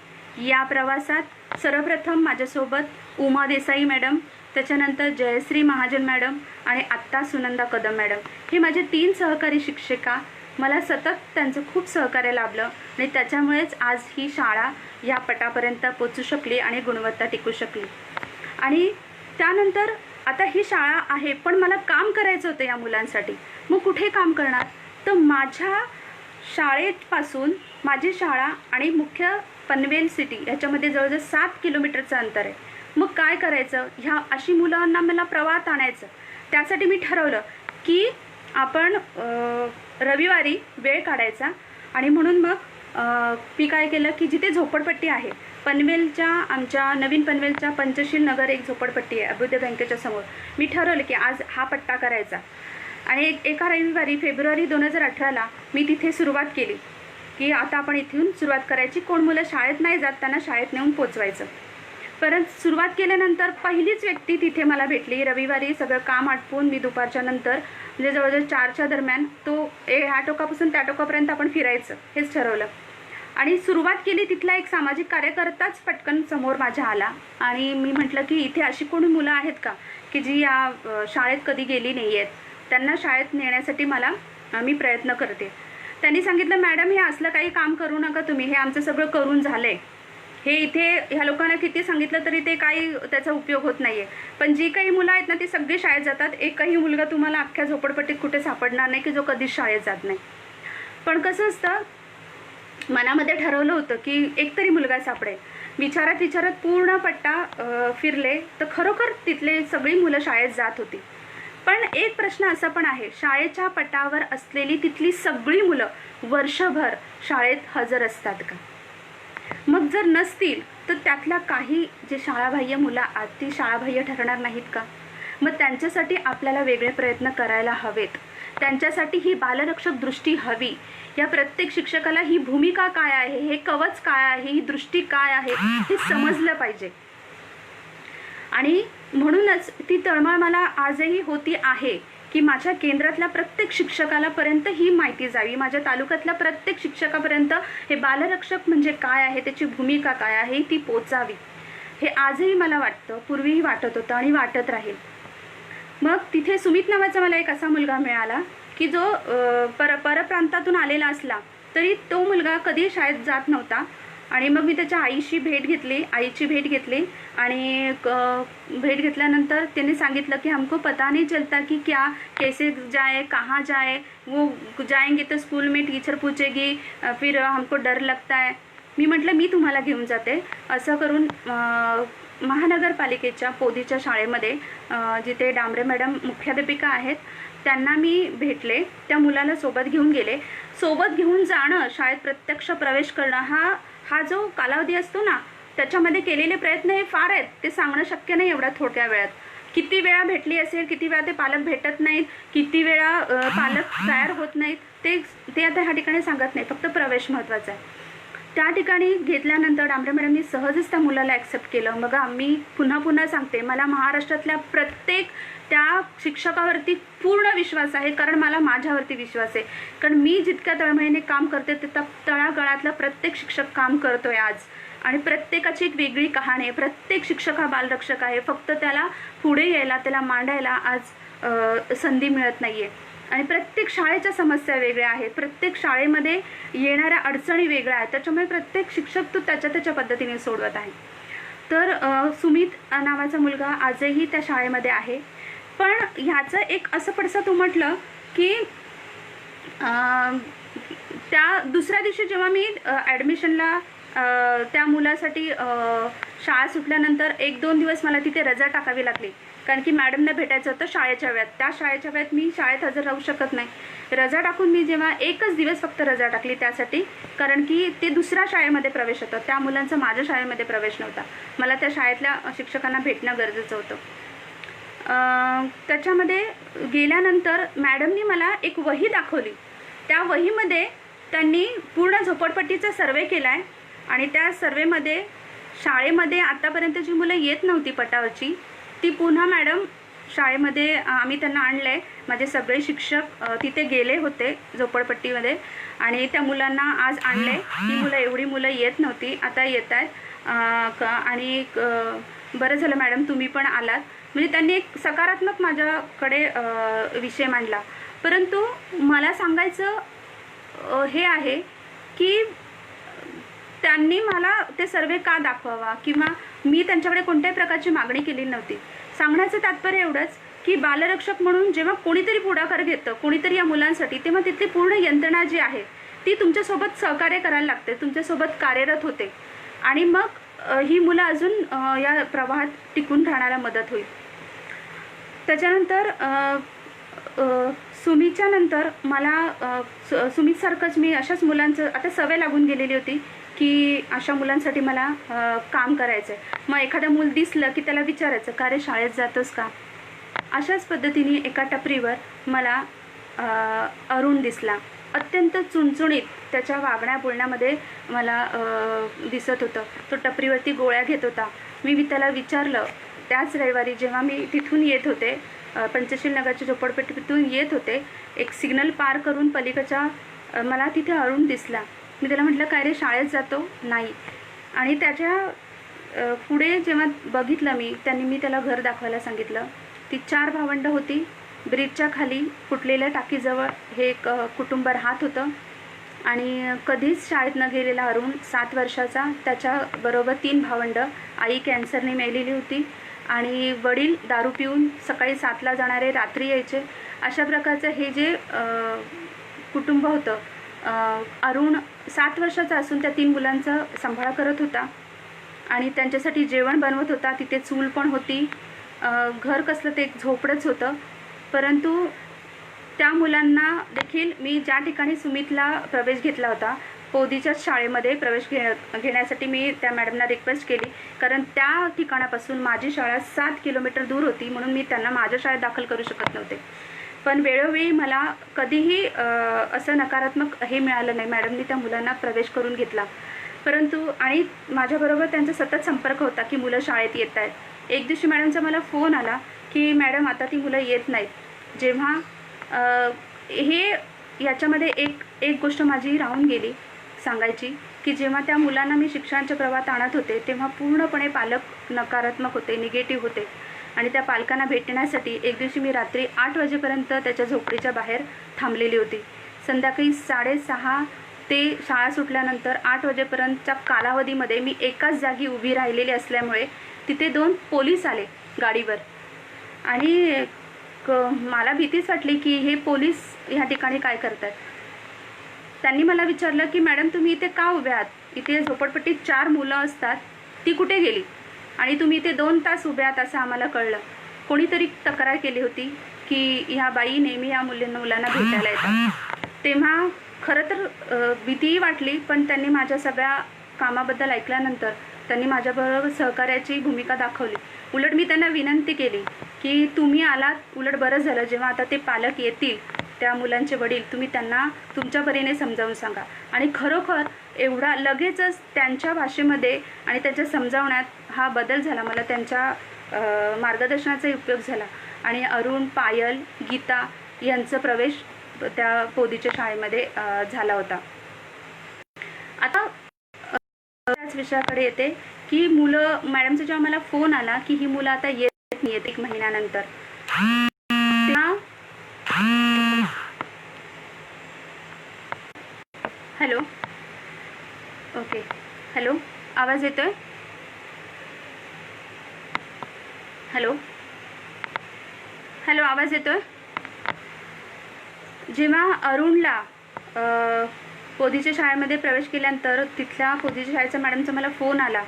या प्रवासात सर्वप्रथम माझ्यासोबत उमा देसाई मॅडम, त्याच्यानंतर जयश्री महाजन मॅडम आणि आत्ता सुनंदा कदम मॅडम, हे माझे 3 सहकारी शिक्षिका. मला सतत त्यांचं खूप सहकार्य लाभलं आणि त्याच्यामुळेच आज ही शाळा या पटापर्यंत पोचू शकली आणि गुणवत्ता टिकू शकली. आणि त्यानंतर आता ही शाळा आहे, पण मला काम करायचं होतं या मुलांसाठी. मग कुठे काम करणार? तर माझ्या शाळेपासून माझी शाळा आणि मुख्य पनवेल सिटी याच्यामध्ये जवळजवळ 7 किलोमीटरचं अंतर आहे. मग काय करायचं? ह्या अशी मुलांना मला प्रवाहात आणायचं. त्यासाठी मी ठरवलं की आपण रविवारी वेळ काढायचा. आणि म्हणून मग मी काय केलं की जिथे झोपडपट्टी आहे, पनवेलच्या आमच्या नवीन पनवेलच्या पंचशील नगर एक झोपडपट्टी आहे अभ्युदय बँकेच्या समोर, मी ठरवलं की आज हा पट्टा करायचा. आणि एका रविवारी फेब्रुवारी 2018ला मी तिथे सुरुवात केली की आता आपण इथून सुरुवात करायची. कोण मुलं शाळेत नाही जात त्यांना शाळेत नेऊन पोचवायचं. परत सुरुवात केल्यानंतर पहिलीच व्यक्ती तिथे मला भेटली. रविवारी सगळं काम आटपून मी दुपारच्या नंतर म्हणजे जवळजवळ 4च्या दरम्यान ह्या टोकापासून त्या टोकापर्यंत आपण फिरायचं हेच ठरवलं. आणि सुरुवात केली. तिथला एक सामाजिक कार्यकर्ताच पटकन समोर माझ्या आला आणि मी म्हटलं की इथे अशी कोणी मुलं आहेत का की जी या शाळेत कधी गेली नाही आहेत, त्यांना शाळेत नेण्यासाठी मी प्रयत्न करते. त्यांनी सांगितलं, मॅडम हे असलं काही काम करू नका तुम्ही, हे आमचं सगळं करून झालं आहे. हे इथे ह्या लोकांना किती सांगितलं तरी ते काही त्याचा उपयोग होत नाही आहे. पण जी काही मुलं आहेत ना ती सगळी शाळेत जातात. एकही मुलगा तुम्हाला अख्ख्या झोपडपट्टीत कुठे सापडणार नाही की जो कधीच शाळेत जात नाही. पण कसं असतं, मनामध्ये ठरवलं होतं की एकतरी मुलगा सापडेल. विचारत पूर्ण पट्टा फिरले तर खरोखर तिथले सगळी मुलं शाळेत जात होती. पण एक प्रश्न असा पण आहे, शाळेच्या पटावर असलेली तिथली सगळी मुलं वर्षभर शाळेत हजर असतात का? मग जर नसतील तर त्यातल्या काही जे शाळाबाह्य मुलं ती शाळाबाह्य ठरणार नाहीत का? मग त्यांच्यासाठी आपल्याला वेगळे प्रयत्न करायला हवेत. त्यांच्यासाठी ही बालरक्षक दृष्टी हवी. या प्रत्येक शिक्षकाला ही भूमिका काय आहे, हे कवच काय आहे, ही दृष्टी काय आहे हे समजलं पाहिजे. आणि म्हणूनच ती तळमळ मला आजही होती आहे की माझ्या केंद्रातल्या प्रत्येक शिक्षकालापर्यंत ही माहिती जावी. माझ्या तालुक्यातल्या प्रत्येक शिक्षकापर्यंत हे बालरक्षक म्हणजे काय आहे, त्याची भूमिका काय आहे ती पोचावी. हे आजही मला वाटतं, पूर्वीही वाटत होतं आणि वाटत राहील. मग तिथे सुमित नावाचा मला एक असा मुलगा मिळाला की जो परप्रांतातून आलेला असला तरी तो मुलगा कधी शाळेत जात नव्हता. आणि मग मी त्याच्या आईची भेट घेतली आणि भेट घेतल्यानंतर त्याने सांगितलं की हमको पता नहीं चलता कि क्या कैसे जाए, कहाँ जाए, वो जाएंगे तो स्कूल में टीचर पूछेगी, फिर हमको डर लगता है. मी म्हटलं मी तुम्हाला घेऊन जाते. असं करून महानगरपालिकेच्या पोदीच्या शाळेमध्ये जिथे डांबरे मॅडम मुख्याध्यापिका आहेत त्यांना मी भेटले. त्या मुलाला सोबत घेऊन गेले. सोबत घेऊन जाणं, शाळेत प्रत्यक्ष प्रवेश करणं हा जो कालावधी असतो ना त्याच्यामध्ये केलेले प्रयत्न हे फार आहेत. ते सांगणं शक्य नाही एवढ्या थोड्या वेळात. किती वेळा भेटली असेल, किती वेळा ते पालक भेटत नाहीत, किती वेळा पालक तयार होत नाहीत, ते आता ह्या ठिकाणी सांगत नाही. फक्त प्रवेश महत्त्वाचा आहे. त्या ठिकाणी घेतल्यानंतर डांबरे मॅडमनी सहजच त्या मुलाला ॲक्सेप्ट केलं. बघा मी पुन्हा सांगते, मला महाराष्ट्रातल्या प्रत्येक त्या शिक्षकावरती पूर्ण विश्वास आहे. कारण मला माझ्यावरती विश्वास आहे. कारण मी जितक्या तळमळीने काम करते ते तळागाळातला प्रत्येक शिक्षक काम करतोय आज. आणि प्रत्येकाची एक वेगळी कहाणी आहे. प्रत्येक शिक्षक हा बालरक्षक आहे. फक्त त्याला पुढे यायला, त्याला मांडायला आज संधी मिळत नाही आहे. आणि प्रत्येक शाळेच्या समस्या वेगळ्या आहेत. प्रत्येक शाळेमध्ये येणाऱ्या अडचणी वेगळ्या आहेत. त्याच्यामुळे प्रत्येक शिक्षक तो त्याच्या पद्धतीने सोडवत आहे. तर सुमित नावाचा मुलगा आजही त्या शाळेमध्ये आहे. पण ह्याचं एक असं पडसाद उमटलं की त्या दुसऱ्या दिवशी जेव्हा मी ॲडमिशनला त्या मुलासाठी शाळा सुटल्यानंतर 1-2 दिवस मला तिथे रजा टाकावी लागली, कारण की मॅडमना भेटायचं होतं शाळेच्या वेळात. त्या शाळेच्या वेळात मी शाळेत हजर राहू शकत नाही. रजा टाकून मी जेव्हा 1च दिवस फक्त रजा टाकली त्यासाठी, कारण की ते दुसऱ्या शाळेमध्ये प्रवेश होतं, त्या मुलांचा माझ्या शाळेमध्ये प्रवेश नव्हता. मला त्या शाळेतल्या शिक्षकांना भेटणं गरजेचं होतं. त्याच्यामध्ये गेल्यानंतर मॅडमनी मला एक वही दाखवली. त्या वहीमध्ये त्यांनी पूर्ण झोपडपट्टीचा सर्वे केला आहे आणि त्या सर्वेमध्ये शाळेमध्ये आतापर्यंत जी मुलं येत नव्हती पटावरची, ती पुन्हा मॅडम शाळेमध्ये आम्ही त्यांना आणलं आहे. माझे सगळे शिक्षक तिथे गेले होते झोपडपट्टीमध्ये आणि त्या मुलांना आज आणलं आहे. ही मुलं एवढी मुलं येत नव्हती, आता येत आहेत. आणि बरं झालं मॅडम तुम्ही पण आलात. म्हणजे त्यांनी एक सकारात्मक माझ्याकडे विषय मांडला. परंतु मला सांगायचं हे आहे की त्यांनी मला ते सर्वे का दाखवावा किंवा मी त्यांच्याकडे कोणत्याही प्रकारची मागणी केली नव्हती. सांगण्याचं तात्पर्य एवढंच की बालरक्षक म्हणून जेव्हा कोणीतरी पुढाकार घेतं, कोणीतरी या मुलांसाठी, तेव्हा तिथली पूर्ण यंत्रणा जी आहे ती तुमच्यासोबत सहकार्य करायला लागते, तुमच्यासोबत कार्यरत होते आणि मग ही मुलं अजून या प्रवाहात टिकून राहण्याला मदत होईल. त्याच्यानंतर सुमीच्या नंतर मला सुमीसारखंच मी अशाच मुलांचं आता सवय लागून गेलेली होती की अशा मुलांसाठी मला काम करायचं आहे. मग एखादं मूल दिसलं की त्याला विचारायचं का रे शाळेत जातोस का. अशाच पद्धतीने एका टपरीवर मला अरुण दिसला. अत्यंत चुणचुणीत त्याच्या वागण्या बोलण्यामध्ये मला दिसत होतं. तो टपरीवरती गोळ्या घेत होता. मी त्याला विचारलं त्याच रविवारी जेव्हा मी तिथून येत होते, पंचशील नगरच्या झोपडपट्टीतून येत होते, एक सिग्नल पार करून पलीकडच्या मला तिथे अरुण दिसला. मी त्याला म्हटलं काय रे शाळेत जातो नाही. आणि त्याच्या पुढे जेव्हा बघितलं मी त्याला घर दाखवायला सांगितलं. ती 4 भावंडं होती. ब्रिजच्या खाली फुटलेल्या टाकीजवळ हे एक कुटुंब राहत होतं आणि कधीच शाळेत न गेलेला अरुण 7 वर्षाचा, त्याच्याबरोबर 3 भावंडं. आई कॅन्सरने मेलेली होती आणि वडील दारू पिऊन सकाळी 7ला जाणारे, रात्री यायचे. अशा प्रकारचं हे जे कुटुंब होतं. अरुण 7 वर्षाचा असून त्या 3 मुलांचा सांभाळ करत होता आणि त्यांच्यासाठी जेवण बनवत होता. तिथे चूल पण होती. घर कसलं ते एक झोपडंच होतं. परंतु त्या मुलांना देखील मी ज्या ठिकाणी सुमितला प्रवेश घेतला होता, पोदीच्याच शाळेमध्ये प्रवेश घेण्यासाठी मी त्या मॅडमना रिक्वेस्ट केली, कारण त्या ठिकाणापासून माझी शाळा 7 किलोमीटर दूर होती, म्हणून मी त्यांना माझ्या शाळेत दाखल करू शकत नव्हते. पण वेळोवेळी मला कधीही असं नकारात्मक हे मिळालं नाही. मॅडमनी त्या मुलांना प्रवेश करून घेतला. परंतु आणि माझ्याबरोबर त्यांचा सतत संपर्क होता की मुलं शाळेत येत आहेत. एक दिवशी मॅडमचा मला फोन आला की मॅडम आता ती मुलं येत नाहीत. जेव्हा हे याच्यामध्ये एक गोष्ट माझी राहून गेली सांगायची की जेव्हा त्या मुलांना मी शिक्षणाच्या प्रवाहात आणत होते तेव्हा पूर्णपणे पालक नकारात्मक होते, निगेटिव्ह होते. आणि त्या पालकांना भेटण्यासाठी एक दिवशी मी रात्री 8 वाजेपर्यंत त्याच्या झोपडीच्या बाहेर थांबलेली होती. संध्याकाळी 6:30 ते शाळा सुटल्यानंतर 8 वाजेपर्यंतच्या कालावधीमध्ये मी एकाच जागी उभी राहिलेली असल्यामुळे तिथे 2 पोलीस आले गाडीवर आणि मला भीतीच वाटली की हे पोलीस ह्या ठिकाणी काय करतात. त्यांनी मला विचारलं की मॅडम तुम्ही इथे का उभे आहात, इथे झोपडपट्टीत 4 मुलं असतात, ती कुठे गेली आणि तुम्ही इथे 2 तास उभे आहात असं आम्हाला कळलं. कोणीतरी तक्रार केली होती की ह्या बाई नेहमी या मुलांना भेटायला येतात. तेव्हा खरं तर भीतीही वाटली, पण त्यांनी माझ्या सगळ्या कामाबद्दल ऐकल्यानंतर त्यांनी माझ्याबरोबर सहकार्याची भूमिका दाखवली. उलट मी त्यांना विनंती केली की तुम्ही आलात, उलट बरं झालं. जेव्हा आता ते पालक येतील, त्या मुलांचे वडील, तुम्ही त्यांना तुमच्या परीने समजावून सांगा. आणि खरोखर एवढा लगेचच त्यांच्या भाषेमध्ये आणि त्यांच्या समजावण्यात हा बदल झाला. मला त्यांच्या मार्गदर्शनाचा उपयोग झाला आणि अरुण, पायल, गीता यांचा प्रवेश त्या पोदीच्या शाळेमध्ये झाला होता. आता त्याच विषयाकडे येते की मुलं, मॅडमचा जेव्हा मला फोन आला की ही मुलं आता येत नाही 1 महिन्यानंतर, हॅलो, ओके, हॅलो, आवाज येतोय? हॅलो, हॅलो, आवाज येतोय? जेव्हा अरुणला पोधीच्या शाळेमध्ये प्रवेश केल्यानंतर तिथल्या पोधीच्या शाळेच्या मॅडमचा मला फोन आला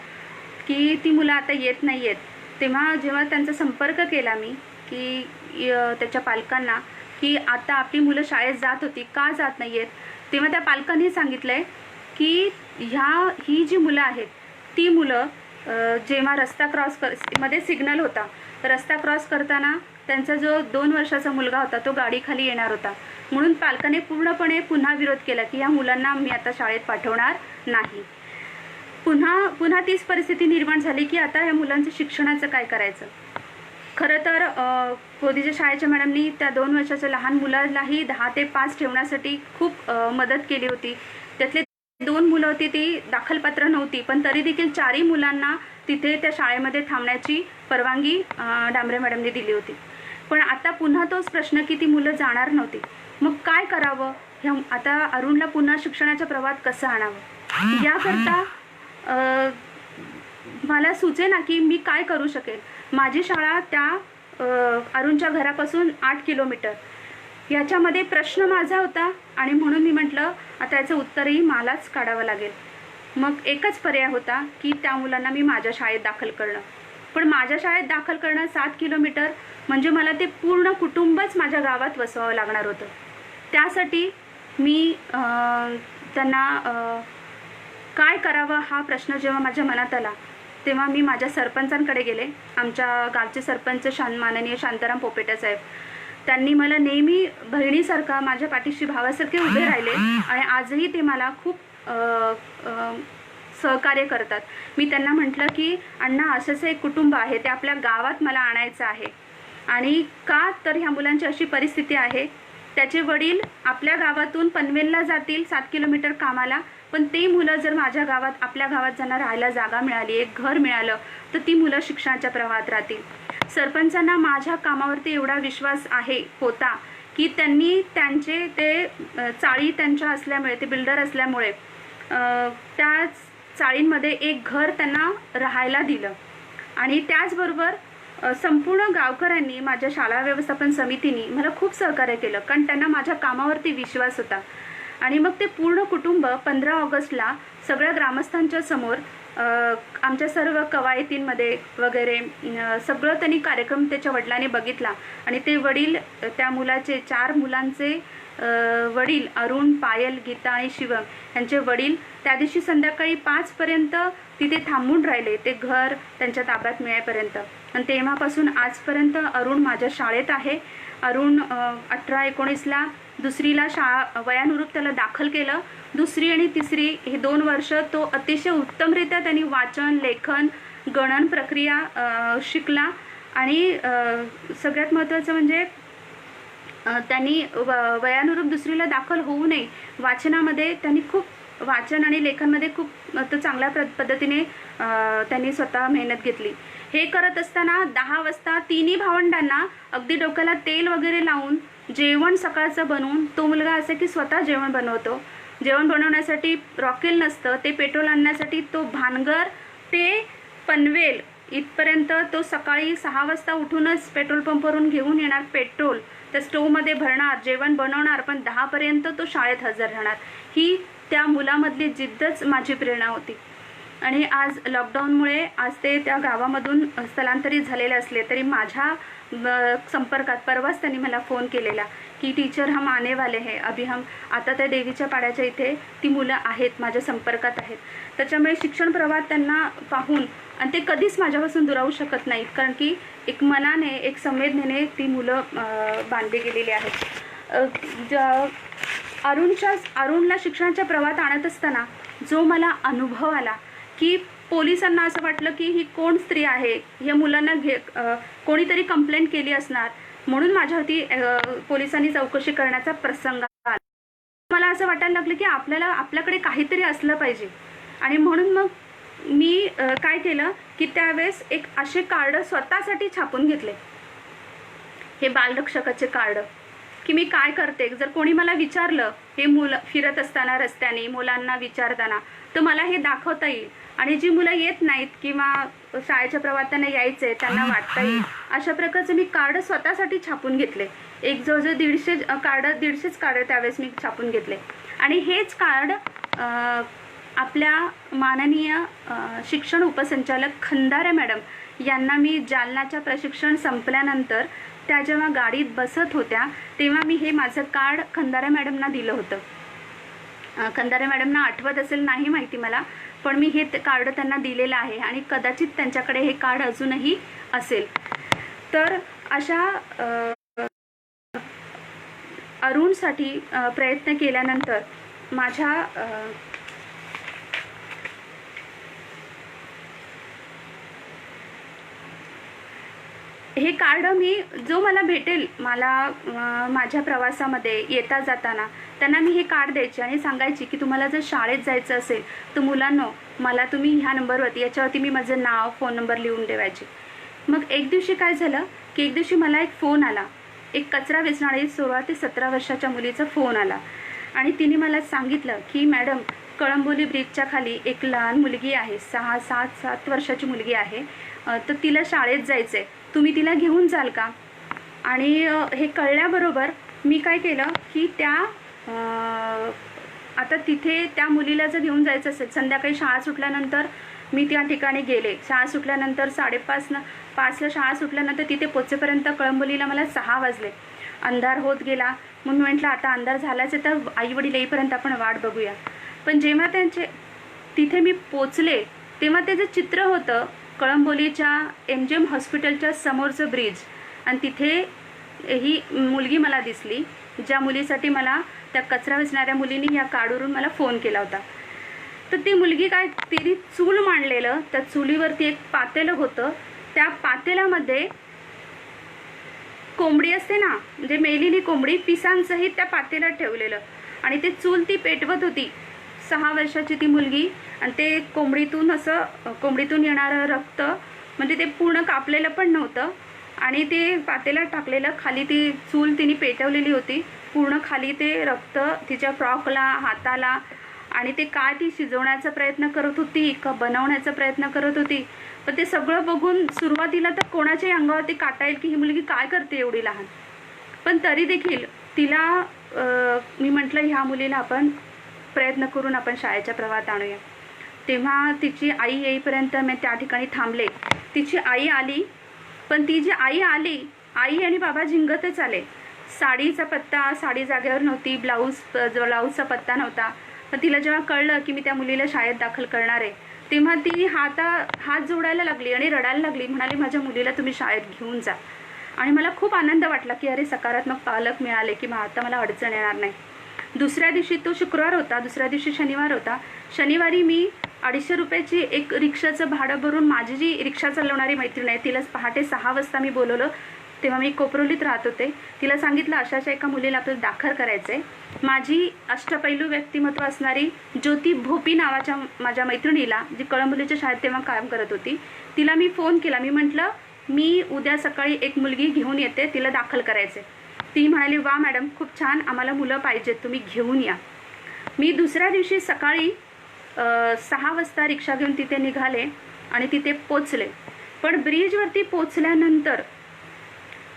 की ती मुलं आता येत नाही आहेत. तेव्हा जेव्हा त्यांचा संपर्क केला मी की त्याच्या पालकांना की आता आपली मुलं शाळेत जात होती, का जात नाही आहेत, तेव्हा त्या पालकांनी सांगितलं आहे की ही जी मुलं आहेत ती मुलं जेव्हा रस्ता मध्ये सिग्नल होता, रस्ता क्रॉस करताना त्यांचा जो 2 वर्षाचा मुलगा होता तो गाडीखाली येणार होता, म्हणून पालकाने पूर्णपणे पुन्हा विरोध केला की या मुलांना मी आता शाळेत पाठवणार नाही. पुन्हा तीच परिस्थिती निर्माण झाली की आता या मुलांचं शिक्षणाचं काय करायचं. खरं तर पोधीच्या शाळेच्या मॅडमनी त्या 2 वर्षाच्या लहान मुलालाही 10 ते 5 ठेवण्यासाठी खूप मदत केली होती. त्यातले 2 मुलं होती ती दाखलपात्र नव्हती, पण तरी देखील 4ही मुलांना तिथे त्या शाळेमध्ये थांबण्याची परवानगी डांबरे मॅडमने दिली होती. पण आता पुन्हा तोच प्रश्न की ती मुलं जाणार नव्हती. मग काय करावं, आता अरुणला पुन्हा शिक्षणाच्या प्रवाहात कसं आणावं याकरता मला सुचेना की मी काय करू शकेल. माझी शाळा त्या अरुणच्या घरापासून 8 किलोमीटर, याच्यामध्ये प्रश्न माझा होता आणि म्हणून मी म्हटलं आता याचं उत्तरही मलाच काढावं लागेल. मग एकच पर्याय होता की त्या मुलांना मी माझ्या शाळेत दाखल करणं. पण माझ्या शाळेत दाखल करणं 7 किलोमीटर म्हणजे मला ते पूर्ण कुटुंबच माझ्या गावात वसवावं लागणार होतं. त्यासाठी मी त्यांना काय करावं हा प्रश्न जेव्हा माझ्या मनात आला तेव्हा मी माझ्या सरपंचांकडे गेले. आमच्या गावचे सरपंच माननीय शांताराम पोपेटे साहेब, त्यांनी मला नेहमी बहिणीसारखा माझ्या पाठीशी भावासारखे उभे राहिले आणि आजही ते मला खूप सहकार्य करतात. मी त्यांना म्हटलं की अण्णा असंच एक कुटुंब आहे, ते आपल्या गावात मला आणायचं आहे. आणि का तर ह्या मुलांची अशी परिस्थिती आहे, त्याचे वडील आपल्या गावातून पनवेलला जातील 7 किलोमीटर कामाला, पण ते मुलं जर माझ्या गावात आपल्या गावात त्यांना राहायला जागा मिळाली, एक घर मिळालं तर ती मुलं शिक्षणाच्या प्रवाहात राहतील. सरपंचांना माझ्या कामावरती एवढा विश्वास होता की त्यांनी त्यांचे ते चाळी त्यांच्या असल्यामुळे, ते बिल्डर असल्यामुळे त्या चाळींमध्ये एक घर त्यांना राहायला दिलं. आणि त्याचबरोबर संपूर्ण गावकऱ्यांनी, माझ्या शाळा व्यवस्थापन समितीने मला खूप सहकार्य केलं, कारण त्यांना माझ्या कामावरती विश्वास होता. आणि मग ते पूर्ण कुटुंब 15 ऑगस्टला सगळ्या ग्रामस्थांच्या समोर आमच्या सर्व कवायतींमध्ये वगैरे सगळं त्यांनी कार्यक्रम त्याच्या वडिलांनी बघितला. आणि ते वडील, त्या मुलाचे 4 मुलांचे वडील अरुण, पायल, गीता आणि शिवम यांचे वडील त्या दिवशी संध्याकाळी 5 पर्यंत तिथे थांबून राहिले, ते घर त्यांच्या ताब्यात मिळेपर्यंत. आणि तेव्हापासून आजपर्यंत अरुण माझ्या शाळेत आहे. अरुण 18-19ला दुसरीला वयानुरूप त्याला दाखल केलं. 2री आणि 3री हे 2 वर्ष तो अतिशय उत्तमरित्या त्यांनी वाचन, लेखन, गणन प्रक्रिया शिकला. आणि सगळ्यात महत्त्वाचं म्हणजे त्यांनी वयानुरूप 2रीला दाखल होऊ नये वाचनामध्ये त्यांनी खूप, वाचन आणि लेखनमध्ये खूप चांगल्या पद्धतीने त्यांनी स्वतः मेहनत घेतली. हे करत असताना 10 वाजता 3ही भावंडांना अगदी डोक्याला तेल वगैरे लावून जेवण सकाळचं बनवून, तो मुलगा असं की स्वतः जेवण बनवतो, जेवण बनवण्यासाठी रॉकेल नसतं, ते पेट्रोल आणण्यासाठी तो भानगर ते पनवेल इथपर्यंत तो सकाळी 6 वाजता उठूनच पेट्रोल पंपवरून घेऊन येणार, पेट्रोल त्या स्टोवमध्ये भरणार, जेवण बनवणार, पण 10 पर्यंत तो शाळेत हजर राहणार. ही त्या मुलामधली जिद्दच माझी प्रेरणा होती. आणि आज लॉकडाऊनमुळे आज ते त्या गावामधून स्थलांतरित झालेले असले तरी माझ्या संपर्कात परवाच त्यांनी मला फोन केलेला की टीचर हम आने वाले हैं अभी हम, आता त्या देवीच्या पाड्याच्या इथे ती मुलं आहेत, माझ्या संपर्कात आहेत. त्याच्यामुळे शिक्षण प्रवाहात त्यांना पाहून, आणि ते कधीच माझ्यापासून दुरावू शकत नाहीत, कारण की एक मनाने, एक संवेदनेने ती मुलं बांधली गेलेली आहेत. अरुणला शिक्षणाच्या प्रवाहात आणत असताना जो मला अनुभव आला की पोलिसांना असं वाटलं की ही कोण स्त्री आहे, या मुलांना कोणीतरी कंप्लेंट केली असणार, म्हणून माझ्यावरती पोलिसांनी चौकशी करण्याचा प्रसंग आला. मला असं वाटायला लागलं की आपल्याकडे काहीतरी असलं पाहिजे. आणि म्हणून मग मी काय केलं की त्यावेळेस एक असे कार्ड स्वतःसाठी छापून घेतले, हे बालरक्षकाचे कार्ड, की मी काय करते, जर कोणी मला विचारलं, हे मुलं फिरत असताना रस्त्याने मुलांना विचारताना, तर मला हे दाखवता येईल. आणि जी मुलं येत नाहीत किंवा शाळेच्या प्रवाहात त्यांना यायचं आहे, त्यांना वाटता येईल, अशा प्रकारचे मी कार्ड स्वतःसाठी छापून घेतले. एक जवळजवळ 150 कार्ड त्यावेळेस मी छापून घेतले. आणि हेच कार्ड आपल्या माननीय शिक्षण उपसंचालक खंदारे मॅडम यांना मी जालनाच्या प्रशिक्षण संपल्यानंतर त्या जेव्हा गाडीत बसत होत्या तेव्हा मी हे माझं कार्ड खंदारे मॅडमना दिलं होतं। खंदारे मॅडमना आठवत असेल नाही माहिती मला, पण मी हे कार्ड त्यांना दिलेलं आहे आणि कदाचित त्यांच्याकडे हे कार्ड अजूनही असेल। तर अशा अरुणसाठी प्रयत्न केल्यानंतर माझ्या हे कार्ड मी जो मला भेटेल मला माझ्या प्रवासामध्ये येता जाताना त्यांना मी हे कार्ड द्यायचे आणि सांगायची की तुम्हाला जर शाळेत जायचं असेल तर मुलांनो मला तुम्ही ह्या नंबरवरती याच्यावरती मी माझं नाव फोन नंबर लिहून ठेवायचे। मग एक दिवशी काय झालं की एक दिवशी मला एक फोन आला, एक कचरा वेचणारी 16 ते 17 वर्षाच्या मुलीचा फोन आला आणि तिने मला सांगितलं की मॅडम कळंबोली ब्रिजच्या खाली एक लहान मुलगी आहे, 6-7 वर्षाची मुलगी आहे, तर तिला शाळेत जायचं आहे, तुम्ही तिला घेऊन जाल का? आणि हे कळल्याबरोबर मी काय केलं की त्या आता तिथे त्या मुलीला जर घेऊन जायचं असेल संध्याकाळी शाळा सुटल्यानंतर मी त्या ठिकाणी गेले। शाळा सुटल्यानंतर 5:30ला शाळा सुटल्यानंतर तिथे पोचेपर्यंत कळंबोलीला मला 6 वाजले, अंधार होत गेला। मग मी म्हटलं आता अंधार झालाच आहे तर आईवडील येईपर्यंत आपण वाट बघूया। पण जेव्हा त्यांचे तिथे मी पोचले तेव्हा त्याचं चित्र होतं कळंबोलीच्या MGM हॉस्पिटलच्या समोरचं ब्रिज आणि तिथे ही मुलगी मला दिसली ज्या मुलीसाठी मला त्या कचरा वेचणाऱ्या मुलीने या कार्डवरून मला फोन केला होता। तर ती मुलगी काय तिने चूल मांडलेलं, त्या चुलीवरती एक पातेलं होतं, त्या पातेल्यामध्ये कोंबडी असते ना म्हणजे मेलेली कोंबडी पिसांसहित त्या पातेल्यात ठेवलेलं आणि ते चूल ती पेटवत होती। 6 वर्षाची ती मुलगी आणि ते कोंबडीतून येणारं रक्त म्हणजे ते पूर्ण कापलेलं पण नव्हतं आणि ते पातेल्यात टाकलेलं, खाली ती चूल तिने पेटवलेली होती, पूर्ण खाली ते रक्त तिच्या फ्रॉकला हाताला आणि ते काय ती शिजवण्याचा प्रयत्न करत होती का बनवण्याचा प्रयत्न करत होती। पण ते सगळं बघून सुरुवातीला तर कोणाच्याही अंगावरती काटा येईल की ही मुलगी काय करते एवढी लहान, पण तरी देखील तिला मी म्हटलं ह्या मुलीला आपण प्रयत्न करून आपण शाळेच्या प्रवाहात आणूया। तेव्हा तिची आई येईपर्यंत मी त्या ठिकाणी थांबले। तिची आई आली, पण ती जी आई आली, आई आणि बाबा झिंगतच आले। साडीचा पत्ता, साडी जागेवर नव्हती, ब्लाऊजचा पत्ता नव्हता। पण तिला जेव्हा कळलं की मी त्या मुलीला शाळेत दाखल करणार आहे तेव्हा ती हात जोडायला लागली आणि रडायला लागली, म्हणाली माझ्या मुलीला तुम्ही शाळेत घेऊन जा। आणि मला खूप आनंद वाटला की अरे सकारात्मक पालक मिळाले की आता मला अडचण येणार नाही। दुसऱ्या दिवशी तो शुक्रवार होता, दुसऱ्या दिवशी शनिवार होता। शनिवारी मी 250 रुपयाची एक रिक्षाचं भाडं भरून माझी जी रिक्षा चालवणारी मैत्रीण आहे तिला पहाटे 6 वाजता मी बोलवलं। तेव्हा मी कोपरोलीत राहत होते, तिला सांगितलं अशाच्या एका मुलीला आपल्याला दाखल करायचं आहे। माझी अष्टपैलू व्यक्तिमत्व असणारी ज्योती भोपी नावाच्या माझ्या मैत्रिणीला जी कळंबोलीच्या शाळेत तेव्हा काम करत होती तिला मी फोन केला। मी म्हटलं मी उद्या सकाळी एक मुलगी घेऊन येते, तिला दाखल करायचं आहे। ती म्हणाली वा मॅडम खूप छान, आम्हाला मुलं पाहिजेत, तुम्ही घेऊन या। मी दुसऱ्या दिवशी सकाळी 6 वाजता रिक्षा घेऊन तिथे निघाले आणि तिथे पोचले। पण ब्रिजवरती पोचल्यानंतर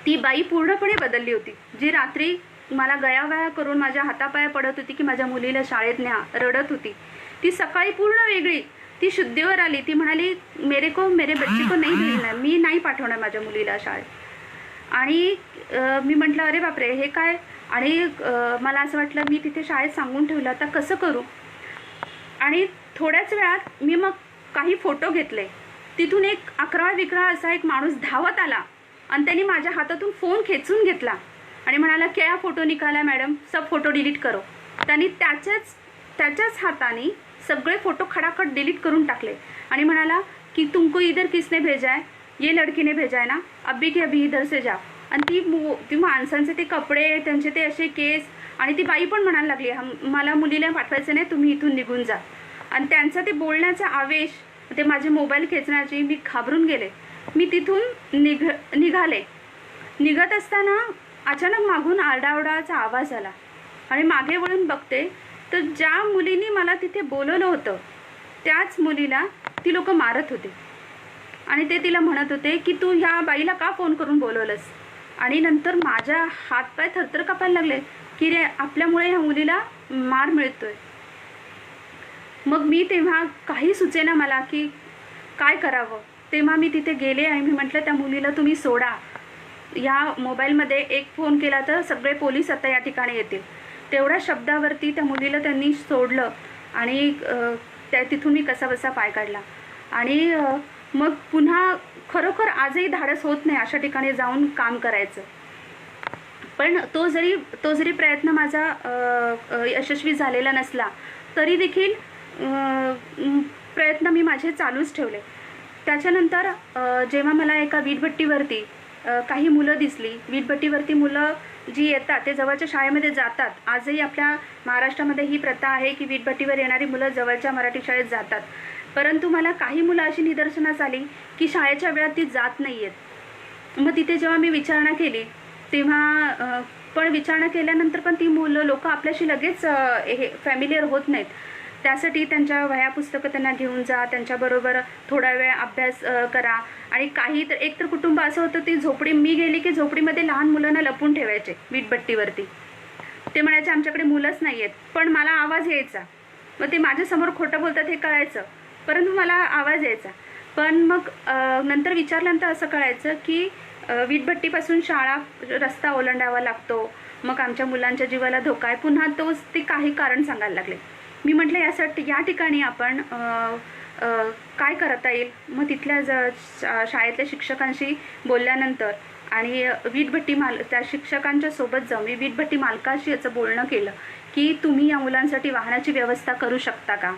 ती बाई पूर्णपणे बदलली होती, जी रात्री मला गयावया करून माझ्या हातापाया पडत होती की माझ्या मुलीला शाळेत न्या, रडत होती, ती सकाळी पूर्ण वेगळी, ती शुद्धीवर आली। ती म्हणाली मेरे बच्चे को नहीं भेजना, मी नाही पाठवणार माझ्या मुलीला शाळेत। आणि मी म्हटलं अरे बापरे हे काय, आणि मला असं वाटलं मी तिथे शाळेत सांगून ठेवलं, आता कसं करू। आणि थोड्याच वेळात मी मग काही फोटो घेतले, तिथून एक अकरा असा एक माणूस धावत आला आणि त्यांनी माझ्या हातातून फोन खेचून घेतला आणि म्हणाला क्या फोटो निकाला मॅडम, सब फोटो डिलीट करो। त्यांनी त्याच्याच हाताने सगळे फोटो खडाखड डिलीट करून टाकले आणि म्हणाला की तुमको इधर किसने भेजा है, ये लड़की ने भेजा है ना, अभी की अभी इधर से जाओ। आणि ती माणसांचे ते कपडे, त्यांचे ते असे केस, आणि ती बाई पण म्हणायला लागली मला मुलीला पाठवायचं नाही, तुम्ही इथून निघून जा। आणि त्यांचा ते बोलण्याचा आवेश, ते माझे मोबाईल खेचण्याची, मी घाबरून गेले। मी तिथून निघाले। निघत असताना अचानक मागून आरडाओरडाचा आवाज आला आणि मागे वळून बघते तर ज्या मुलीने मला तिथे बोलवलं होतं त्याच मुलीला ती लोक मारत होते आणि ते तिला म्हणत होते की तू ह्या बाईला का फोन करून बोलवलंस। आणि नंतर माझ्या हातपाय थरथर कापायला लागले की रे आपल्यामुळे ह्या मुलीला मार मिळतोय. मग मी तेव्हा काही सुचेना मला की काय करावं. तेव्हा मी तिथे गेले आणि मी म्हटलं त्या मुलीला तुम्ही सोडा. या मोबाईलमध्ये एक फोन केला तर सगळे पोलीस आता या ठिकाणी येतील. तेवढ्या शब्दावरती त्या मुलीला त्यांनी सोडलं आणि त्या तिथून मी कसाबसा पाय काढला. आणि मग पुन्हा खरोखर आजही धाडस होत नाही अशा ठिकाणी जाऊन काम करायचं. पण तो जरी प्रयत्न माझा यशस्वी झालेला नसला तरी देखील प्रयत्न मी माझे चालूच ठेवले. त्याच्यानंतर जेव्हा मला एका वीटभट्टीवरती काही मुलं दिसली, वीटभट्टीवरती मुलं जी येतात ते जवळच्या शाळेमध्ये जातात. आजही आपल्या महाराष्ट्रामध्ये ही प्रथा आहे की वीटभट्टीवर येणारी मुलं जवळच्या मराठी शाळेत जातात. परंतु मला काही मुलं अशी निदर्शनास आली की शाळेच्या वेळात ती जात नाही आहेत. मग तिथे जेव्हा मी विचारणा केली तेव्हा पण विचारणा केल्यानंतर पण ती लोक आपल्याशी लगेच हे फॅमिलियर होत नाहीत. त्यासाठी त्यांच्या वह्या पुस्तकं त्यांना घेऊन जा, त्यांच्याबरोबर थोडा वेळ अभ्यास करा. आणि काही तर एक तर कुटुंब असं होतं ती झोपडी, मी गेली की झोपडीमध्ये लहान मुलांना लपून ठेवायचे वीटभट्टीवरती. ते म्हणायचे आमच्याकडे मुलंच नाही आहेत, पण मला आवाज यायचा. मग ते माझ्यासमोर खोटं बोलतात हे कळायचं, परंतु मला आवाज यायचा. पण मग नंतर विचारल्यानंतर असं कळायचं की वीटभट्टीपासून शाळा रस्ता ओलांडावा लागतो, मग आमच्या मुलांच्या जीवाला धोका आहे. पुन्हा ते काही कारण सांगायला लागले. मी म्हटलं या ठिकाणी आपण काय करता येईल. मग तिथल्या शाळेतल्या शिक्षकांशी बोलल्यानंतर आणि त्या शिक्षकांच्या सोबत जाऊन मी वीटभट्टी मालकाशी याचं बोलणं केलं की तुम्ही या मुलांसाठी वाहनाची व्यवस्था करू शकता का.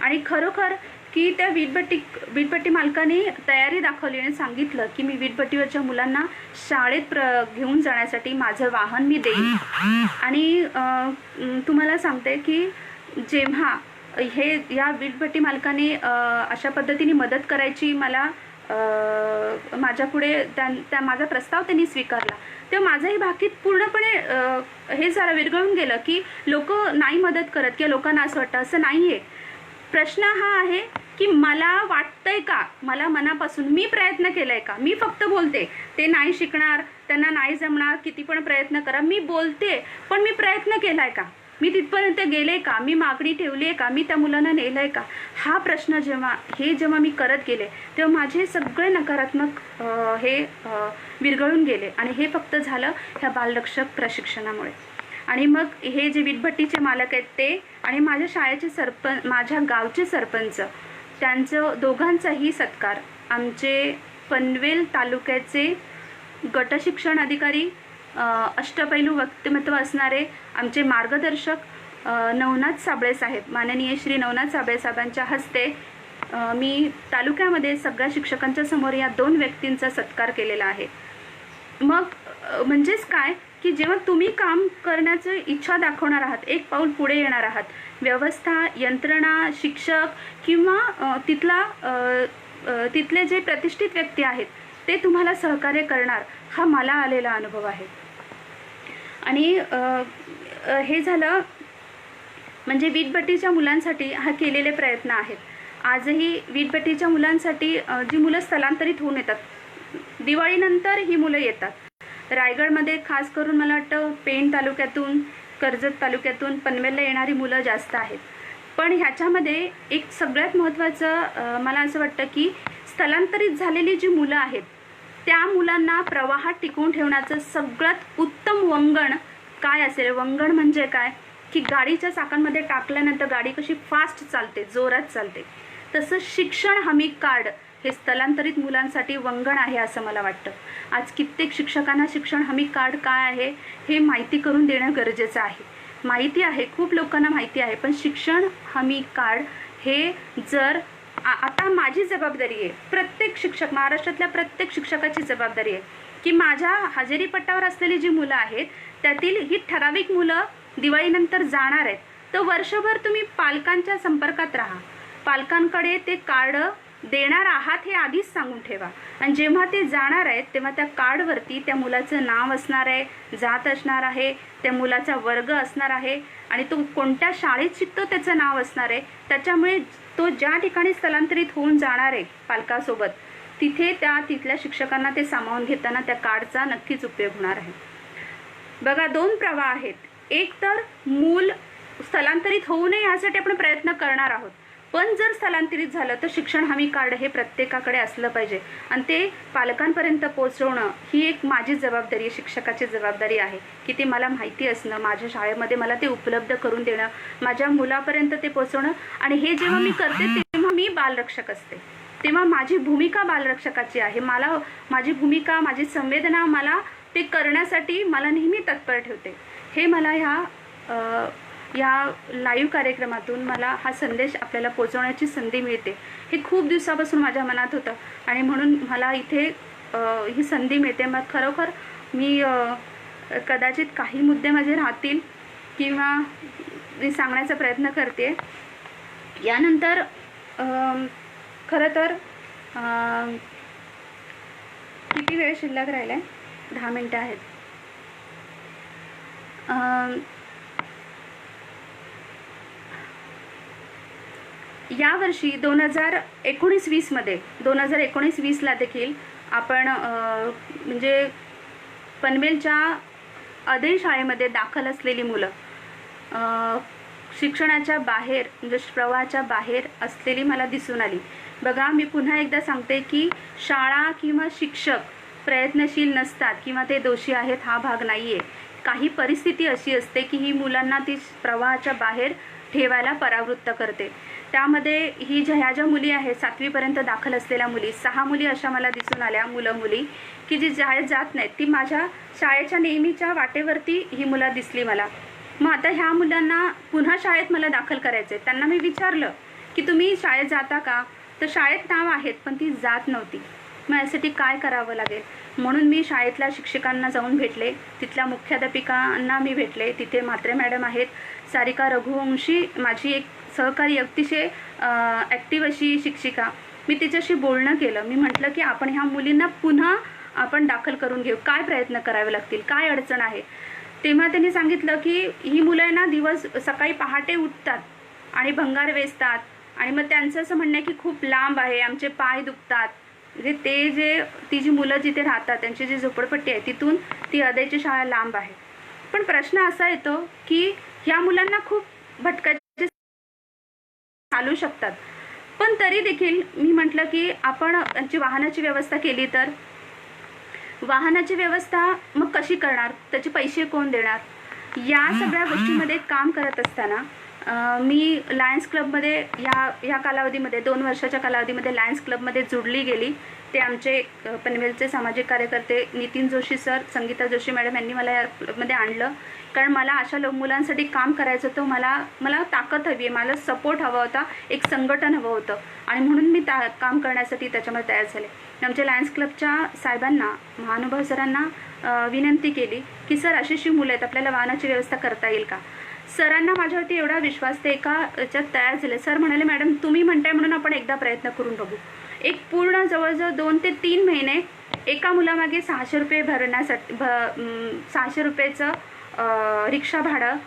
आणि खरोखर की त्या वीटभट्टी मालकाने तयारी दाखवली आणि सांगितलं की मी वीटभट्टीवरच्या मुलांना शाळेत घेऊन जाण्यासाठी माझं वाहन मी देईन. आणि तुम्हाला सांगते की जेव्हा या वीटभट्टी मालकाने अशा पद्धतीने मदत करायची मला माझ्यापुढे माझा प्रस्ताव त्यांनी स्वीकारला, तेव्हा माझंही भाकीत पूर्णपणे हे जरा विरघळून गेलं की लोक नाही मदत करत किंवा लोकांना असं वाटतं. असं नाही आहे. प्रश्न हा आहे की मला वाटतंय का, मला मनापासून मी प्रयत्न केलाय का. मी फक्त बोलते, ते नाही शिकणार, त्यांना नाही जमणार, किती पण प्रयत्न करा. मी बोलते, पण मी प्रयत्न केलाय का, मी तिथपर्यंत गेले का, मी मागणी ठेवली आहे का, मी त्या मुलांना नेलंय का. हा प्रश्न जेव्हा मी करत गेले तेव्हा माझे सगळे नकारात्मक हे विरघळून गेले. आणि हे फक्त झालं ह्या बालरक्षक प्रशिक्षणामुळे. आणि मग हे जे वीटभट्टीचे मालक आहेत ते आणि माझ्या शाळेचे माझ्या गावचे सरपंच, त्यांचं दोघांचाही सत्कार आमचे पनवेल तालुक्याचे गटशिक्षण अधिकारी, अष्टपैलू व्यक्तिमत्व असणारे आमचे मार्गदर्शक नवनाथ साबळे साहेब, माननीय श्री नवनाथ साबळे साहेबांच्या हस्ते मी तालुक्यामध्ये सगळ्या शिक्षकांच्या समोर या 2 व्यक्तींचा सत्कार केलेला आहे. मग म्हणजेच काय की जेव्हा तुम्ही काम करण्याची इच्छा दाखवणार आहात, एक पाऊल पुढे येणार आहात, व्यवस्था, यंत्रणा, शिक्षक किंवा तिथले जे प्रतिष्ठित व्यक्ती आहेत ते तुम्हाला सहकार्य करणार, हा मला आलेला अनुभव आहे. आणि हे झालं म्हणजे वीटभट्टीच्या मुलांसाठी हा केलेले प्रयत्न आहेत. आजही वीटभट्टीच्या मुलांसाठी जी मुलं स्थलांतरित होऊन येतात, दिवाळीनंतर ही मुलं येतात. रायगडमध्ये खास करून मला वाटतं पेण तालुक्यातून, कर्जत तालुक्यातून पनवेलला येणारी मुलं जास्त आहेत. पण ह्याच्यामध्ये एक सगळ्यात महत्त्वाचं मला असं वाटतं की स्थलांतरित झालेली जी मुलं आहेत त्या मुलांना प्रवाहात टिकवून ठेवण्याचं सगळ्यात उत्तम वंगण काय असेल. वंगण म्हणजे काय की गाडीच्या चाकांमध्ये टाकल्यानंतर गाडी कशी फास्ट चालते, जोरात चालते, तसं शिक्षण हमी कार्ड हे स्थलांतरित मुलांसाठी वंगण आहे असं मला वाटतं. आज कित्येक शिक्षकांना शिक्षण हमी कार्ड काय आहे हे माहिती करून देणं गरजेचं आहे. माहिती आहे, खूप लोकांना माहिती आहे, पण शिक्षण हमी कार्ड हे जर आता माझी जबाबदारी आहे, प्रत्येक शिक्षक, महाराष्ट्रातल्या प्रत्येक शिक्षकाची जबाबदारी आहे की माझ्या हजेरी पट्टावर असलेली जी मुलं आहेत त्यातील ही ठराविक मुलं दिवाळीनंतर जाणार आहेत. तर वर्षभर तुम्ही पालकांच्या संपर्कात राहा, पालकांकडे ते कार्ड देणार आहात हे आधीच सांगून ठेवा. आणि जेव्हा ते जाणार आहेत तेव्हा त्या कार्डवरती त्या मुलाचं नाव असणार आहे, जात असणार आहे, त्या मुलाचा वर्ग असणार आहे आणि तो कोणत्या शाळेत शिकतो त्याचं नाव असणार आहे. त्याच्यामुळे तो ज्या ठिकाणी स्थलांतरित होऊन जाणार आहे पालकासोबत, तिथल्या शिक्षकांना ते सामावून घेताना त्या कार्डचा नक्कीच उपयोग होणार आहे. बघा, 2 प्रवाह आहेत. एक तर मूल स्थलांतरित होऊ नये यासाठी आपण प्रयत्न करणार आहोत. पण जर स्थलांतरित झालं तर शिक्षण हमी कार्ड हे प्रत्येकाकडे असलं पाहिजे आणि ते पालकांपर्यंत पोहोचवणं ही एक माझी जबाबदारी आहे, शिक्षकाची जबाबदारी आहे की ते मला माहिती असणं, माझ्या शाळेमध्ये मला ते उपलब्ध करून देणं, माझ्या मुलापर्यंत ते पोहोचवणं. आणि हे जेव्हा मी करते तेव्हा मी बालरक्षक असते, तेव्हा माझी भूमिका बालरक्षकाची आहे. मला माझी भूमिका, माझी संवेदना मला ते करण्यासाठी मला नेहमी तत्पर ठेवते. हे मला या लाईव्ह कार्यक्रमातून मला हा संदेश आपल्याला पोचवण्याची संधी मिळते. हे खूप दिवसापासून माझ्या मनात होतं आणि म्हणून मला इथे ही संधी मिळते. मग खरोखर मी कदाचित काही मुद्दे माझे राहतील किंवा मी सांगण्याचा प्रयत्न करते. यानंतर खरं तर किती वेळ शिल्लक राहिला आहे? 10 मिनटं आहेत. यावर्षी 2019-20ला देखील आपण म्हणजे पनवेलच्या अदय शाळेमध्ये दाखल असलेली मुलं शिक्षणाच्या बाहेर म्हणजे प्रवाहाच्या बाहेर असलेली मला दिसून आली. बघा, मी पुन्हा एकदा सांगते की शाळा किंवा शिक्षक प्रयत्नशील नसतात किंवा ते दोषी आहेत हा भाग नाही आहे. काही परिस्थिती अशी असते की ही मुलांना ती प्रवाहाच्या बाहेर ठेवायला परावृत्त करते. त्यामध्ये ह्या ज्या मुली आहेत 7वीपर्यंत दाखल असलेल्या मुली, 6 मुली अशा मला दिसून आल्या, मुली की जी शाळेत जात नाहीत. ती माझ्या शाळेच्या नेहमीच्या वाटेवरती ही मुलं दिसली मला. मग आता ह्या मुलांना पुन्हा शाळेत मला दाखल करायचं आहे. त्यांना मी विचारलं की तुम्ही शाळेत जाता का? तर शाळेत नाव आहेत पण ती जात नव्हती. मग यासाठी काय करावं लागेल? म्हणून मी शाळेतल्या शिक्षकांना जाऊन भेटले, तिथल्या मुख्याध्यापिकांना मी भेटले. तिथे म्हात्रे मॅडम आहेत, सारिका रघुवंशी माझी एक सहकारी, अतिशय ॲक्टिव्ह अशी शिक्षिका. मी तिच्याशी बोलणं केलं. मी म्हटलं की आपण ह्या मुलींना पुन्हा आपण दाखल करून घेऊ, काय प्रयत्न करावे लागतील, काय अडचण आहे. तेव्हा त्यांनी सांगितलं की ही मुलं सकाळी पहाटे उठतात आणि भंगार वेचतात आणि मग त्यांचं असं म्हणणं आहे की खूप लांब आहे, आमचे पाय दुखतात. म्हणजे ती जी मुलं जिथे राहतात त्यांची जी झोपडपट्टी आहे तिथून ती अदयची शाळा लांब आहे. पण प्रश्न असा येतो की ह्या मुलांना खूप भटकायचे चालू शकतात. पण तरी देखील मी म्हटलं की आपण त्यांची वाहनाची व्यवस्था केली तर वाहनाची व्यवस्था मग कशी करणार, त्याचे पैसे कोण देणार? या सगळ्या गोष्टीमध्ये काम करत असताना मी लायन्स क्लबमध्ये या कालावधीमध्ये 2 वर्षाच्या कालावधीमध्ये लायन्स क्लबमध्ये जोडली गेली. ते आमचे पनवेलचे सामाजिक कार्यकर्ते नितीन जोशी सर, संगीता जोशी मॅडम यांनी मला या क्लबमध्ये आणलं. कारण मला अशा मुलांसाठी काम करायचं होतं. मला ताकद हवी आहे, मला सपोर्ट हवा होता, एक संघटन हवं होतं आणि म्हणून मी काम करण्यासाठी त्याच्यामध्ये तयार झाले. आमच्या लायन्स क्लबच्या साहेबांना, महानुभाव सरांना विनंती केली की सर अशी मुलं आहेत, आपल्याला वाहनाची व्यवस्था करता येईल का? सरांना माझ्यावरती एवढा विश्वास, ते एका याच्यात तयार झाले. सर म्हणाले मॅडम तुम्ही म्हणताय म्हणून आपण एकदा प्रयत्न करून बघू. एक पूर्ण जवळजवळ 2 ते 3 महिने एका मुलामागे 600 रुपये भरण्यासाठी 600 रुपयेचं रिक्षा भाडं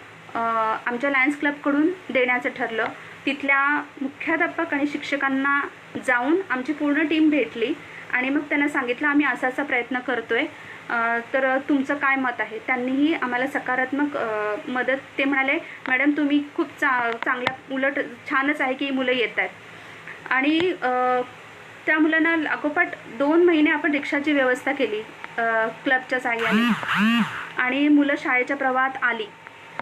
आमच्या लायन्स क्लबकडून देण्याचं ठरलं. तिथल्या मुख्याध्यापक आणि शिक्षकांना जाऊन आमची पूर्ण टीम भेटली आणि मग त्यांना सांगितलं आम्ही असा प्रयत्न करतोय, तर तुमचं काय मत आहे? त्यांनीही आम्हाला सकारात्मक मदत. ते म्हणाले मॅडम तुम्ही खूप चांगल्या, उलट छानच आहे की ही मुलं येत आहेत. आणि त्या मुलांना लागोपाठ 2 महिने आपण रिक्षाची व्यवस्था केली क्लबच्या साहाय्याने आणि मुलं शाळेच्या प्रवाहात आली.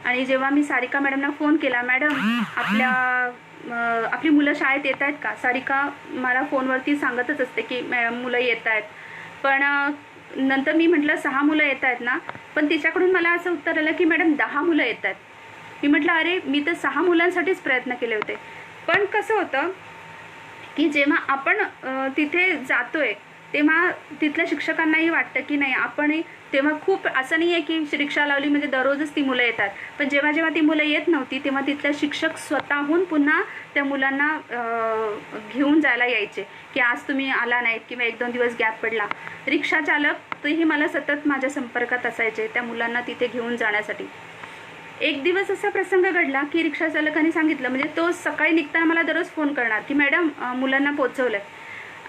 आणि जेव्हा मी सारिका मॅडमना फोन केला, मॅडम आपली मुलं शाळेत येत आहेत का? सारिका मला फोनवरती सांगतच असते की मुलं येत आहेत. पण नंतर मी म्हटलं 6 मुलं येत आहेत ना? पण तिच्याकडून मला असं उत्तर आलं की मॅडम 10 मुलं येत आहेत. मी म्हटलं अरे मी तर 6 मुलांसाठीच प्रयत्न केले होते. पण कसं होतं की जेव्हा आपण तिथे जातोय तेव्हा तिथल्या शिक्षकांनाही वाटतं की नाही आपण, तेव्हा खूप असं नाही आहे की रिक्षा लावली म्हणजे दररोजच ती मुलं येतात. पण जेव्हा ती मुलं येत नव्हती तेव्हा तिथल्या शिक्षक स्वतःहून पुन्हा त्या मुलांना घेऊन जायला यायचे की आज तुम्ही आला नाहीत किंवा 1-2 दिवस गॅप पडला. रिक्षा चालक तेही मला सतत माझ्या संपर्कात असायचे त्या मुलांना तिथे घेऊन जाण्यासाठी. एक दिवस असा प्रसंग घडला की रिक्षा चालकाने सांगितलं, म्हणजे तो सकाळी निघताना मला दररोज फोन करणार की मॅडम मुलांना पोचवलं.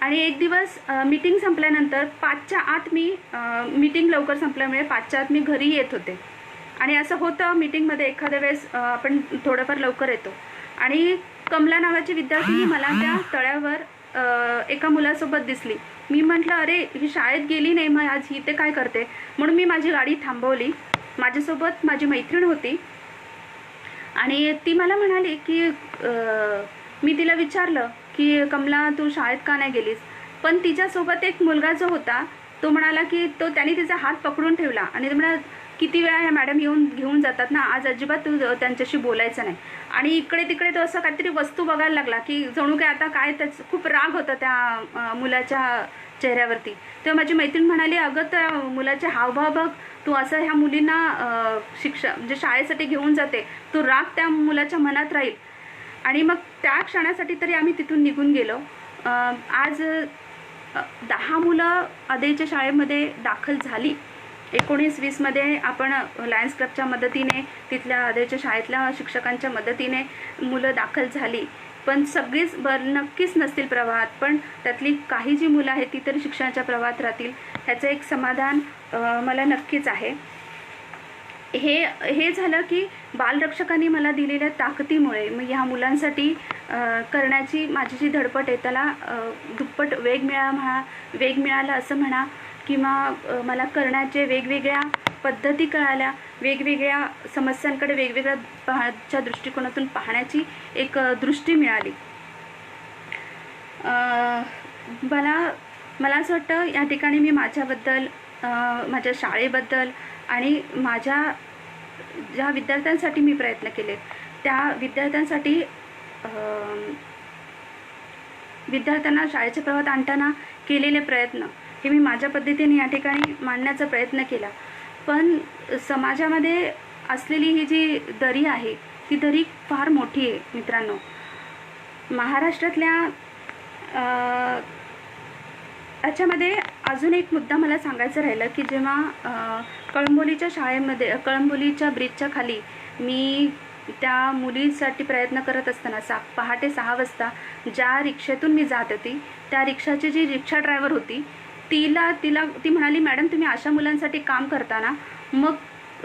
आणि एक दिवस मीटिंग संपल्यानंतर 5च्या आत मीटिंग लवकर संपल्यामुळे 5च्या आत मी घरी येत होते आणि असं होतं मीटिंगमध्ये एखाद्या वेळेस आपण थोडंफार लवकर येतो आणि कमला नावाची विद्यार्थिनी मला त्या तळ्यावर एका मुलासोबत दिसली. मी म्हटलं अरे ही शाळेत गेली नाही, मग आज इथे काय करते, म्हणून मी माझी गाडी थांबवली. माझ्यासोबत माझी मैत्रीण होती आणि ती मला म्हणाली की मी तिला विचारलं की कमला तू शाळेत का नाही गेलीस, पण तिच्यासोबत एक मुलगा जो होता तो म्हणाला की त्याने तिचा हात पकडून ठेवला आणि म्हणाला किती वेळा ह्या मॅडम घेऊन जातात ना, आज अजिबात तू त्यांच्याशी बोलायचं नाही. आणि इकडे तिकडे तो असं काहीतरी वस्तू बघायला लागला की जणू काय आता काय त्याचं खूप राग होता त्या मुलाच्या चेहऱ्यावरती. तेव्हा माझी मैत्रीण म्हणाली अगं त्या मुलाचे हावभाव बघ, तू असं ह्या मुलींना म्हणजे शाळेसाठी घेऊन जाते, तो राग त्या मुलाच्या मनात राहील. आणि मग त्या क्षणासाठी तरी आम्ही तिथून निघून गेलो. आज 10 मुलं अदेच्या शाळेमध्ये दाखल झाली. 19-20 मध्ये आपण लायन्स क्लबच्या मदतीने तिथल्या अदेच्या शाळेतल्या शिक्षकांच्या मदतीने मुलं दाखल झाली, पण सगळीच नक्कीच नसतील प्रवाहात, पण त्यातली काही जी मुलं आहेत ती तरी शिक्षणाच्या प्रवाहात राहतील, ह्याचं एक समाधान मला नक्कीच आहे. हे झालं की बालरक्षकांनी मला दिलेल्या ताकदीमुळे मग ह्या मुलांसाठी करण्याची माझी जी धडपड आहे त्याला दुप्पट वेग मिळाला असं म्हणा, किंवा मला करण्याचे वेगवेगळ्या पद्धती कळाल्या, वेगवेगळ्या समस्यांकडे वेगवेगळ्या दृष्टिकोनातून पाहण्याची एक दृष्टी मिळाली. मला असं वाटतं या ठिकाणी मी माझ्याबद्दल, माझ्या शाळेबद्दल आणि माझ्या ज्या विद्यार्थ्यांसाठी मी प्रयत्न केले त्या विद्यार्थ्यांना शाळेच्या प्रवाहात आणताना केलेले प्रयत्न हे मी माझ्या पद्धतीने या ठिकाणी मांडण्याचा प्रयत्न केला. पण समाजामध्ये असलेली ही जी दरी आहे ती दरी फार मोठी आहे मित्रांनो. महाराष्ट्रातल्या याच्यामध्ये अजून एक मुद्दा मला सांगायचं राहिलं की जेव्हा कळंबोलीच्या शाळेमध्ये, कळंबोलीच्या ब्रिजच्या खाली मी त्या मुलीसाठी प्रयत्न करत असताना पहाटे 6 वाजता ज्या रिक्षेतून मी जात होती त्या रिक्षाची जी रिक्षा ड्रायव्हर होती ती म्हणाली मॅडम तुम्ही अशा मुलांसाठी काम करताना, मग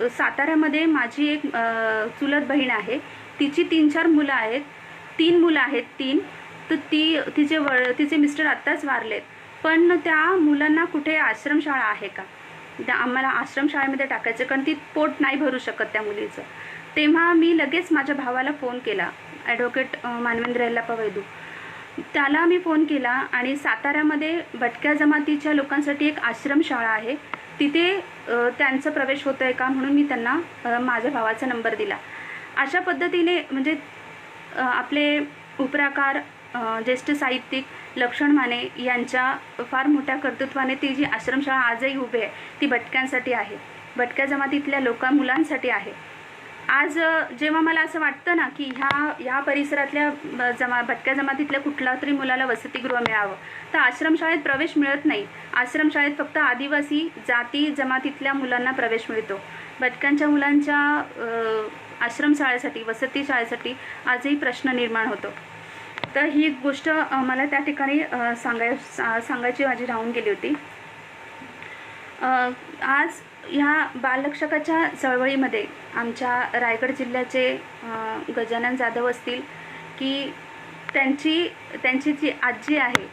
साताऱ्यामध्ये माझी एक चुलत बहीण आहे, तिची 3-4 मुलं आहेत, 3 मुलं आहेत, तर तिचे मिस्टर आत्ताच वारलेत, पण त्या मुलांना कुठे आश्रमशाळा आहे का, आम्हाला आश्रमशाळेमध्ये टाकायचं, कारण ती पोट नाही भरू शकत त्या मुलीचं. तेव्हा मी लगेच माझ्या भावाला फोन केला, ॲडव्होकेट मानवेंद्र यल्लाप्पा वैदू, त्याला मी फोन केला आणि साताऱ्यामध्ये भटक्या जमातीच्या लोकांसाठी एक आश्रमशाळा आहे, तिथे त्यांचा प्रवेश होतो आहे का म्हणून मी त्यांना माझ्या भावाचा नंबर दिला. अशा पद्धतीने म्हणजे आपले उपराकार ज्येष्ठ साहित्यिक लक्ष्मण माने यांच्या फार मोठ्या कर्तृत्वाने ती जी आश्रमशाळा आजही उभी आहे ती भटक्यांसाठी आहे, भटक्या जमातीतल्या मुलांसाठी आहे. आज जेव्हा मला असं वाटतं ना की ह्या परिसरातल्या भटक्या जमातीतल्या कुठल्या तरी मुलाला वसतिगृह मिळावं, तर आश्रमशाळेत प्रवेश मिळत नाही. आश्रमशाळेत फक्त आदिवासी जाती जमातीतल्या मुलांना प्रवेश मिळतो. भटक्यांच्या मुलांच्या आश्रमशाळेसाठी, वसती शाळेसाठी आजही प्रश्न निर्माण होतो. तर ही गोष्ट मला त्या ठिकाणी सांगायची माझी राहून गेली होती. आज ह्या बालरक्षकाच्या चळवळीमध्ये आमच्या रायगड जिल्ह्याचे गजानन जाधव असतील की त्यांची जी आजी आहे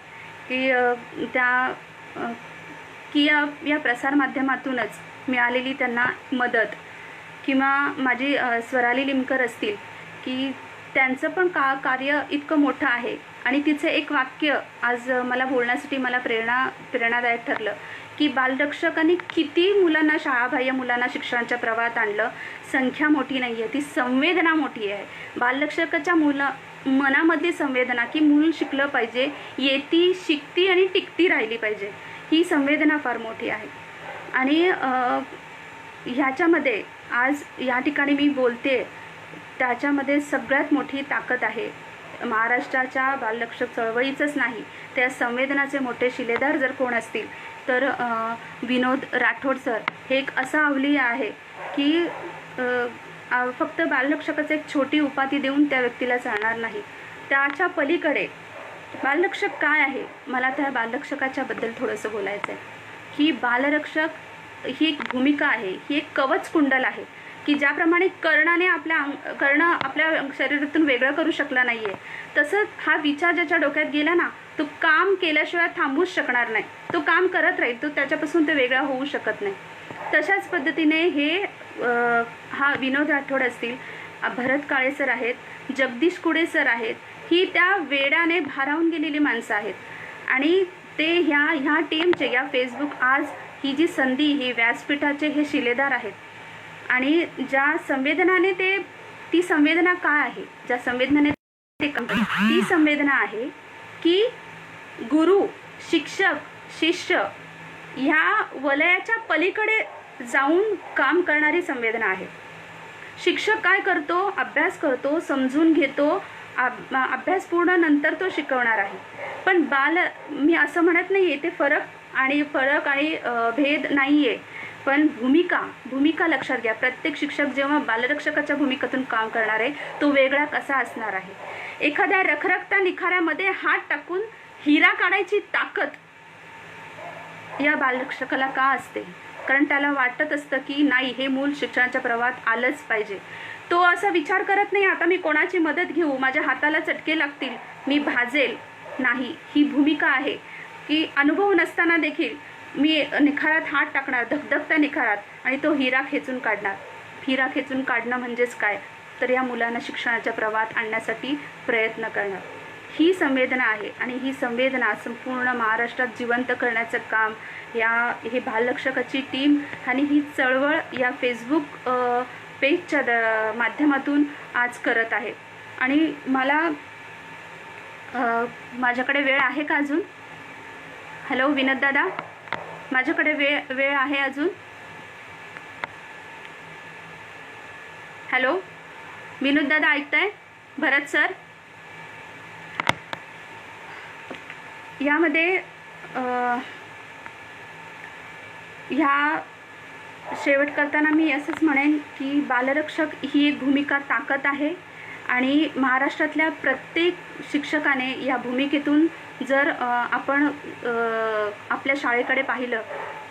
की या प्रसारमाध्यमातूनच मिळालेली त्यांना मदत, किंवा माझी स्वराली लिमकर असतील की त्यांचं पण कार्य इतकं मोठं आहे आणि तिचं एक वाक्य आज मला बोलण्यासाठी मला प्रेरणादायक ठरलं की बालरक्षकांनी किती मुलांना, शाळाबाह्य मुलांना शिक्षणाच्या प्रवाहात आणलं. संख्या मोठी नाही आहे, ती संवेदना मोठी आहे. बालरक्षकाच्या मनामध्ये संवेदना की मूल शिकलं पाहिजे, येती, शिकती आणि टिकती राहिली पाहिजे, ही संवेदना फार मोठी आहे. आणि ह्याच्यामध्ये आज या ठिकाणी मी बोलते त्याच्यामध्ये सगळ्यात मोठी ताकद आहे महाराष्ट्राच्या बालरक्षक चळवळीचंच नाही, त्या संवेदनाचे मोठे शिलेदार जर कोण असतील तर विनोद राठोड सर हे एक असा अवलिय आहे की फक्त बालरक्षकाचं एक छोटी उपाधी देऊन त्या व्यक्तीला चालणार नाही. त्याच्या पलीकडे बालरक्षक काय आहे, मला त्या बालरक्षकाच्या बद्दल थोडंसं बोलायचं आहे. ही बालरक्षक ही एक भूमिका आहे, ही एक कवच कुंडल आहे की ज्याप्रमाणे कर्ण आपल्या शरीरातून वेगळं करू शकला नाही आहे, तसंच हा विचार ज्याच्या डोक्यात गेला ना, तो काम केल्याशिवाय थांबूच शकणार नाही. तो काम करत राहील, तो त्याच्यापासून ते वेगळा होऊ शकत नाही. तशाच पद्धतीने हा विनोद राठोड असतील, भरत काळे सर आहेत, जगदीश कुडे सर आहेत, ही त्या वेडाने भारावून गेलेली माणसं आहेत. आणि ते ह्या टीमचे, या फेसबुक आज ही जी संधी, ही व्यासपीठाचे हे शिलेदार आहेत. आणि ज्या संवेदनाने ती संवेदना काय आहे, ज्या संवेदनाने ती संवेदना आहे की गुरु, शिक्षक, शिष्य ह्या वलयाच्या पलीकडे जाऊन काम करणारी संवेदना आहे. शिक्षक काय करतो, अभ्यास करतो, समजून घेतो, अभ्यास पूर्ण नंतर तो शिकवणार आहे. पण मी असं म्हणत नाही आहे ते फरक आणि भेद नाही आहे, पण भूमिका लक्षात घ्या. प्रत्येक शिक्षक जेव्हा बालरक्षकाच्या भूमिकेतून काम करणार आहे, तो वेगळा कसा असणार आहे. एखाद्या रखरखत्या निखाऱ्यामध्ये हात टाकून हिरा काढायची ताकद या बालरक्षकाला का असते? कारण त्याला वाटत असतं की नाही, हे मूल शिक्षणाच्या प्रवाहात आलंच पाहिजे. तो असा विचार करत नाही आता मी कोणाची मदत घेऊ, माझ्या हाताला चटके लागतील, मी भाजेल. नाही, ही भूमिका आहे की अनुभव नसताना देखील मी निखारात हात टाकणार, धगधगत्या निखारात, आणि तो हिरा खेचून काढणार. हिरा खेचून काढणं म्हणजेच काय, तर या मुलांना शिक्षणाच्या प्रवाहात आणण्यासाठी प्रयत्न करणार. ही संवेदना आहे. आणि ही संवेदना संपूर्ण महाराष्ट्रात जिवंत करण्याचं काम हे बालरक्षकाची टीम आणि ही चळवळ या फेसबुक पेजच्या माध्यमातून आज करत आहे. आणि माझ्याकडे वेळ आहे का अजून? हॅलो विनोद दादा, माझ्याकडे वेळ आहे अजून? हॅलो विनोद दादा, ऐकताय? भरत सर, यामध्ये ह्या शेवट करताना मी असंच म्हणेन की बालरक्षक ही एक भूमिका ताकद आहे. आणि महाराष्ट्रातल्या प्रत्येक शिक्षकाने या भूमिकेतून जर आपण आपल्या शाळेकडे पाहिलं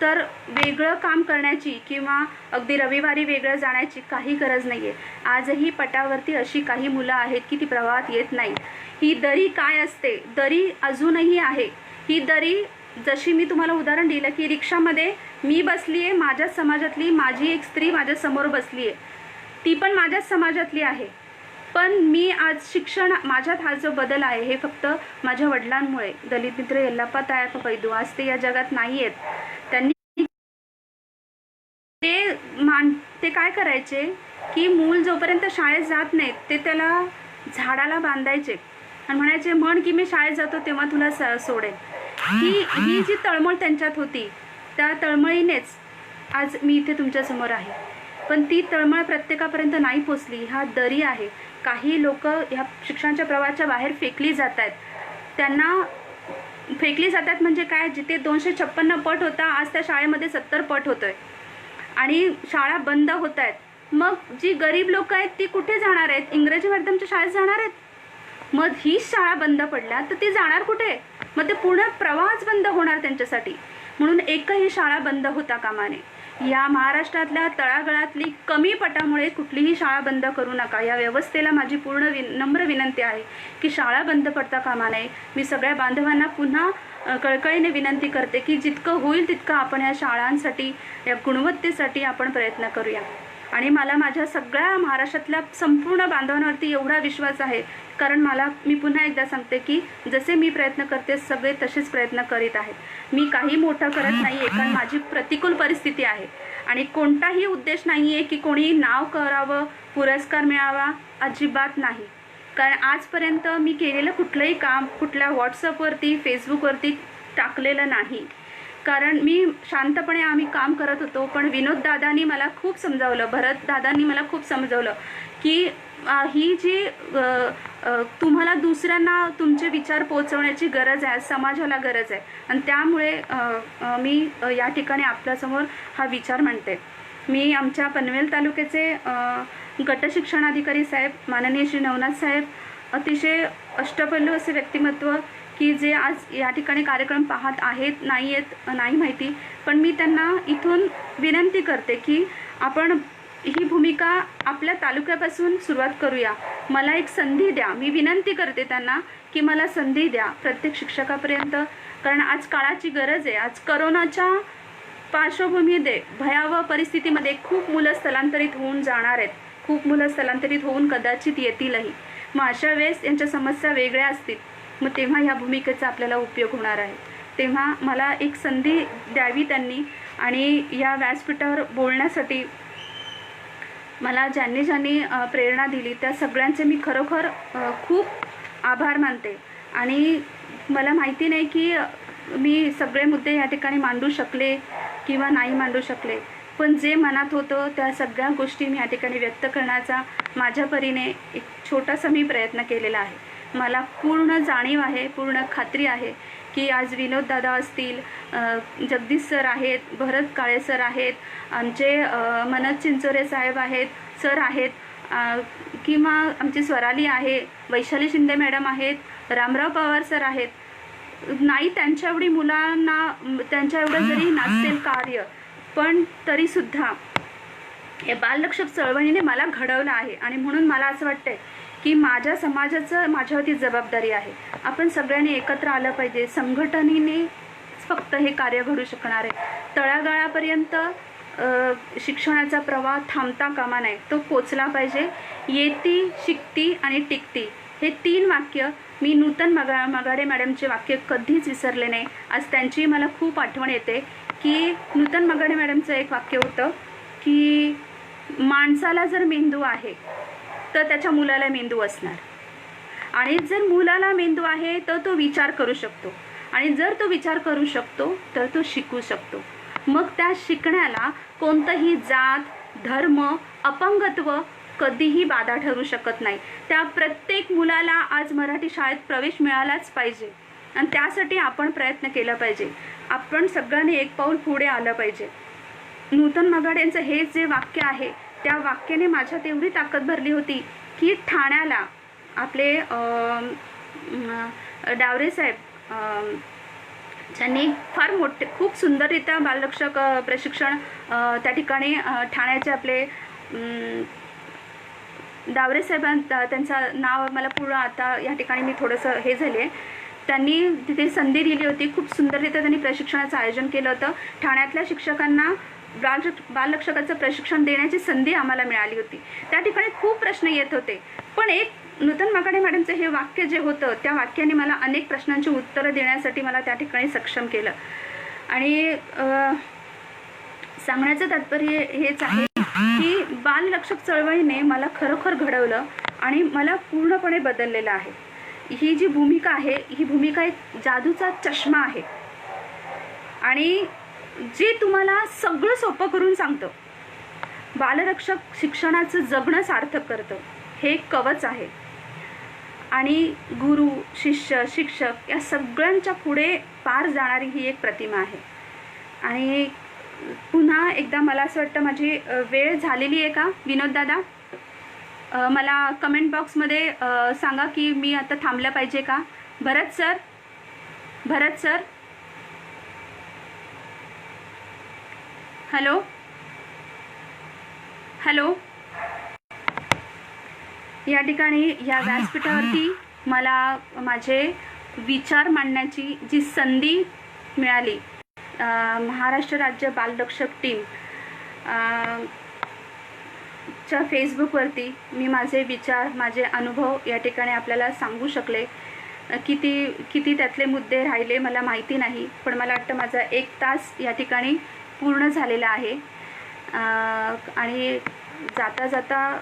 तर वेगळं काम करण्याची किंवा अगदी रविवारी वेगळं जाण्याची काही गरज नाही आहे. आजही पटावरती अशी काही मुलं आहेत की ती प्रवाहात येत नाही. ही दरी काय असते, दरी अजूनही आहे. ही दरी जशी मी तुम्हाला उदाहरण दिलं की रिक्षामध्ये मी बसली आहे, माझ्याच समाजातली माझी एक स्त्री माझ्यासमोर बसली आहे, ती पण माझ्याच समाजातली आहे. पण मी आज माझ्यात हा जो बदल आहे हे फक्त माझ्या वडिलांमुळे. दलित मित्र यल्लाप्पा तायाप्पा पैदू आज ते या जगात नाही आहेत. त्यांनी ते काय करायचे की मूल जोपर्यंत शाळेत जात नाहीत ते त्याला झाडाला बांधायचे आणि म्हणायचे म्हण की मी शाळेत जातो तेव्हा तुला सोडेल. ही जी तळमळ त्यांच्यात होती, त्या तळमळीनेच आज मी इथे तुमच्यासमोर आहे. पण ती तळमळ प्रत्येकापर्यंत नाही पोचली. हा दरी आहे. काही लोक ह्या शिक्षणाच्या प्रवाहाच्या बाहेर फेकली जात आहेत. त्यांना फेकली जातात म्हणजे काय, जिथे 256 पट होता आज त्या शाळेमध्ये 70 पट होतोय आणि शाळा बंद होत आहेत. मग जी गरीब लोक आहेत ती कुठे जाणार आहेत? इंग्रजी माध्यमच्या शाळेत जाणार आहेत. मग ही शाळा बंद पडल्या तर ती जाणार कुठे? मग ते पूर्ण प्रवाहच बंद होणार त्यांच्यासाठी. म्हणून एकही शाळा बंद होता कामा नये. या महाराष्ट्रातल्या तळागाळातली कमी पटामुळे कुठलीही शाळा बंद करू नका. या व्यवस्थेला माझी पूर्ण नम्र विनंती आहे की शाळा बंद पडता कामा नये. मी सगळ्या बांधवांना पुन्हा कळकळीने विनंती करते की जितकं होईल तितकं आपण या शाळांसाठी, या गुणवत्तेसाठी आपण प्रयत्न करूया. आणि मला माझ्या सगळ्या महाराष्ट्रातल्या संपूर्ण बांधवांवरती एवढा विश्वास आहे, कारण मी पुन्हा एकदा सांगते की जसे मी प्रयत्न करते सगळे तसेच प्रयत्न करीत आहेत. मी काही मोठं करत नाही आहे, कारण माझी प्रतिकूल परिस्थिती आहे आणि कोणताही उद्देश नाही आहे की कोणी नाव करावं, पुरस्कार मिळावा, अजिबात नाही. कारण आजपर्यंत मी केलेलं कुठलंही काम कुठल्या व्हॉट्सअपवरती, फेसबुकवरती टाकलेलं नाही. कारण मी शांतपणे आम्ही काम करत होतो. पण विनोद दादांनी मला खूप समजावलं, भरत दादांनी मला खूप समजावलं की ही जी तुम्हाला दुसऱ्यांना तुमचे विचार पोहोचवण्याची गरज आहे, समाजाला गरज आहे. आणि त्यामुळे मी या ठिकाणी आपल्यासमोर हा विचार मांडते. मी आमच्या पनवेल तालुक्याचे गटशिक्षणाधिकारी साहेब माननीय श्री नवनाथ साहेब, अतिशय अष्टपैलू असे व्यक्तिमत्व की जे आज या ठिकाणी कार्यक्रम पाहत आहेत नाही माहिती, पण मी त्यांना इथून विनंती करते की आपण ही भूमिका आपल्या तालुक्यापासून सुरुवात करूया. मला एक संधी द्या, मी विनंती करते त्यांना की मला संधी द्या प्रत्येक शिक्षकापर्यंत, कारण आज काळाची गरज आहे. आज करोनाच्या पार्श्वभूमीमध्ये भयावह परिस्थितीमध्ये खूप मुलं स्थलांतरित होऊन जाणार आहेत, खूप मुलं स्थलांतरित होऊन कदाचित येतीलही. मग अशा वेळेस यांच्या समस्या वेगळ्या असतील, मग तेव्हा ह्या भूमिकेचा आपल्याला उपयोग होणार आहे. तेव्हा मला एक संधी द्यावी त्यांनी, आणि या व्यासपीठावर बोलण्यासाठी मला ज्यांनी ज्यांनी प्रेरणा दिली त्या सगळ्यांचे मी खरोखर खूप आभार मानते. आणि मला माहिती नाही की मी सगळे मुद्दे या ठिकाणी मांडू शकले किंवा नाही मांडू शकले, पण जे मनात होतं त्या सगळ्या गोष्टी मी या ठिकाणी व्यक्त करण्याचा माझ्या परीने एक छोटासा मी प्रयत्न केलेला आहे. मला पूर्ण जाणीव आहे, पूर्ण खात्री आहे की आज विनोद दादा असतील, जगदीश सर आहेत, भरत काळे सर आहेत, आमचे मनोज चिंचोरे साहेब आहेत, सर आहेत, किंवा आमची स्वराली आहे, वैशाली शिंदे मॅडम आहेत, रामराव पवार सर आहेत. नाही त्यांच्या एवढी मुलांना त्यांच्या एवढं जरी नसेल कार्य, पण तरीसुद्धा हे बालरक्षक चळवळीने मला घडवलं आहे. आणि म्हणून मला असं वाटतंय की माझ्या समाजाचं माझ्यावरती जबाबदारी आहे. आपण सगळ्यांनी एकत्र आलं पाहिजे. संघटनेने फक्त हे कार्य घडू शकणार आहे. तळागाळापर्यंत शिक्षणाचा प्रवाह थांबता कामा नये, तो पोचला पाहिजे. येती, शिकती आणि टिकती हे 3 वाक्य मी नूतन मगाडे मॅडमचे वाक्य कधीच विसरले नाही. आज त्यांची मला खूप आठवण येते की नूतन मगाडे मॅडमचं एक वाक्य होतं की माणसाला जर मेंदू आहे तर त्याच्या मुलाला मेंदू असणार, आणि जर मुलाला मेंदू आहे तर तो विचार करू शकतो, आणि जर तो विचार करू शकतो तर तो शिकू शकतो. मग त्या शिकण्याला कोणतंही जात, धर्म, अपंगत्व कधीही बाधा ठरू शकत नाही. त्या प्रत्येक मुलाला आज मराठी शाळेत प्रवेश मिळालाच पाहिजे, आणि त्यासाठी आपण प्रयत्न केला पाहिजे. आपण सगळ्यांनी एक पाऊल पुढे आलं पाहिजे. नूतन मगाडे यांचं हे जे वाक्य आहे त्या वाक्याने माझ्यात एवढी ताकद भरली होती की ठाण्याला आपले डावरे साहेब ज्यांनी फार मोठे खूप सुंदररित्या बालरक्षक प्रशिक्षण त्या ठिकाणी ठाण्याचे आपले डावरे साहेबांचं त्यांचं नाव मला पूर्ण आता या ठिकाणी मी थोडंसं हे झाले, त्यांनी तिथे संधी दिली होती. खूप सुंदररित्या त्यांनी प्रशिक्षणाचं आयोजन केलं होतं. ठाण्यातल्या शिक्षकांना बालरक्षकाचं प्रशिक्षण देण्याची संधी आम्हाला मिळाली होती. त्या ठिकाणी खूप प्रश्न येत होते, पण एक नूतन मगाडे मॅडमचं हे वाक्य जे होतं त्या वाक्याने मला अनेक प्रश्नांची उत्तरं देण्यासाठी मला त्या ठिकाणी सक्षम केलं. आणि सांगण्याचं तात्पर्य हेच आहे की बालरक्षक चळवळीने मला खरोखर घडवलं आणि मला पूर्णपणे बदललेलं आहे. ही जी भूमिका आहे ही भूमिका एक जादूचा चष्मा आहे, आणि जे तुम्हाला सगळं सोपं करून सांगतं. बालरक्षक शिक्षणाचं जगणं सार्थक करतं. हे कवच आहे, आणि गुरु, शिष्य, शिक्षक या सगळ्यांच्या पुढे पार जाणारी ही एक प्रतिमा आहे. आणि पुन्हा एकदा मला असं वाटतं माझी वेळ झालेली आहे का विनोद दादा? मला कमेंट बॉक्समध्ये सांगा की मी आता थांबलं पाहिजे का? भरत सर, भरत सर, हॅलो हॅलो. या ठिकाणी या व्यासपीठावरती मला माझे विचार मांडण्याची जी संधी मिळाली, महाराष्ट्र राज्य बालरक्षक टीम च्या फेसबुकवरती मी माझे विचार, माझे अनुभव या ठिकाणी आपल्याला सांगू शकले. किती त्यातले मुद्दे राहिले मला माहिती नाही, पण मला वाटतं माझा 1 तास या ठिकाणी पूर्ण झालेला आहे. आणि जाता जाता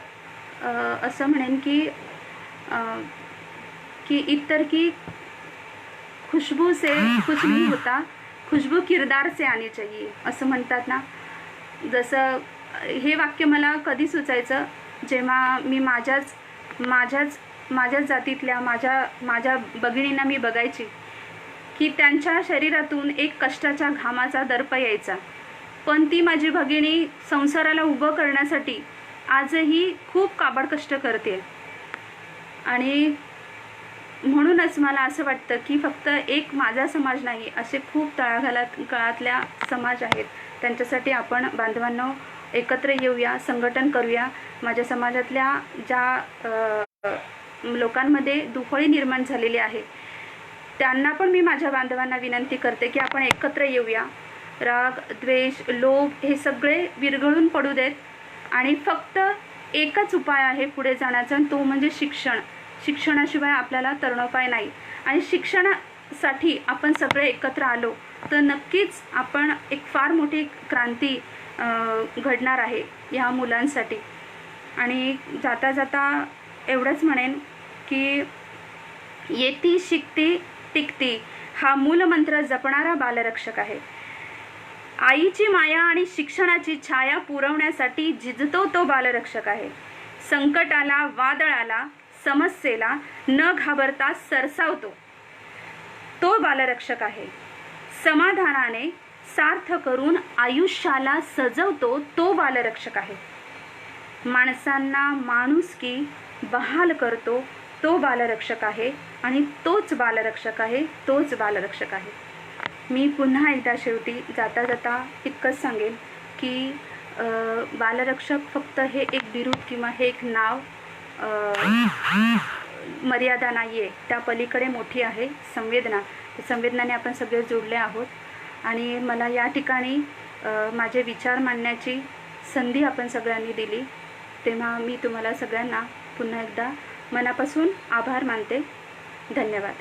असं म्हणेन की इतर की खुशबू से कुछ नहीं होता, खुशबू किरदार से आनी चाहिए असं म्हणतात ना. जसं हे वाक्य मला कधी सुचायचं जेव्हा मी माझ्याच जातीतल्या माझ्या भगिनींना मी बघायची की त्यांच्या शरीरातून एक कष्टाच्या घामाचा दर्प यायचा, पण ती माझी भगिनी संसाराला उभं करण्यासाठी आजही खूप काबाड कष्ट करते. आणि म्हणूनच मला असं वाटतं की फक्त एक माझा समाज नाही, असे खूप तळागाळातल्या समाज आहेत. त्यांच्यासाठी आपण बांधवांनो एकत्र येऊया, संघटन करूया. माझ्या समाजातल्या ज्या लोकांमध्ये दुफळी निर्माण झालेली आहे त्यांना पण मी माझ्या बांधवांना विनंती करते की आपण एकत्र येऊया. राग, द्वेष, लोभ हे सगळे विरघळून पडू देत आणि फक्त एकच उपाय आहे पुढे जाण्याचा, तो म्हणजे शिक्षण. शिक्षणाशिवाय आपल्याला तरणोपाय नाही. आणि शिक्षणासाठी आपण सगळे एकत्र आलो तर नक्कीच आपण एक फार मोठी क्रांती घडणार आहे ह्या मुलांसाठी. आणि जाता जाता एवढंच म्हणेन की येती शिकती टिकती हा मूलमंत्र जपणारा बालरक्षक आहे. आईची माया आणि शिक्षणाची छाया पुरवण्यासाठी झिजतो तो बालरक्षक आहे. संकटाला, वादळाला, समस्येला न घाबरता सरसावतो तो बालरक्षक आहे. समाधानाने सार्थ करून आयुष्याला सजवतो तो बालरक्षक आहे. माणसांना माणुसकी बहाल करतो तो बालरक्षक आहे. आणि तोच बालरक्षक आहे, तोच बालरक्षक आहे. मी पुन्हा एकदा शेवटी जाता जाता इतकंच सांगेन की बालरक्षक फक्त हे एक बिरुद किंवा हे एक नाव मर्यादा नाही आहे. त्या पलीकडे मोठी आहे संवेदना. संवेदनाने आपण सगळे जोडले आहोत. आणि मला या ठिकाणी माझे विचार मांडण्याची संधी आपण सगळ्यांनी दिली, तेव्हा मी तुम्हाला सगळ्यांना पुन्हा एकदा मनापासून आभार मानते. धन्यवाद.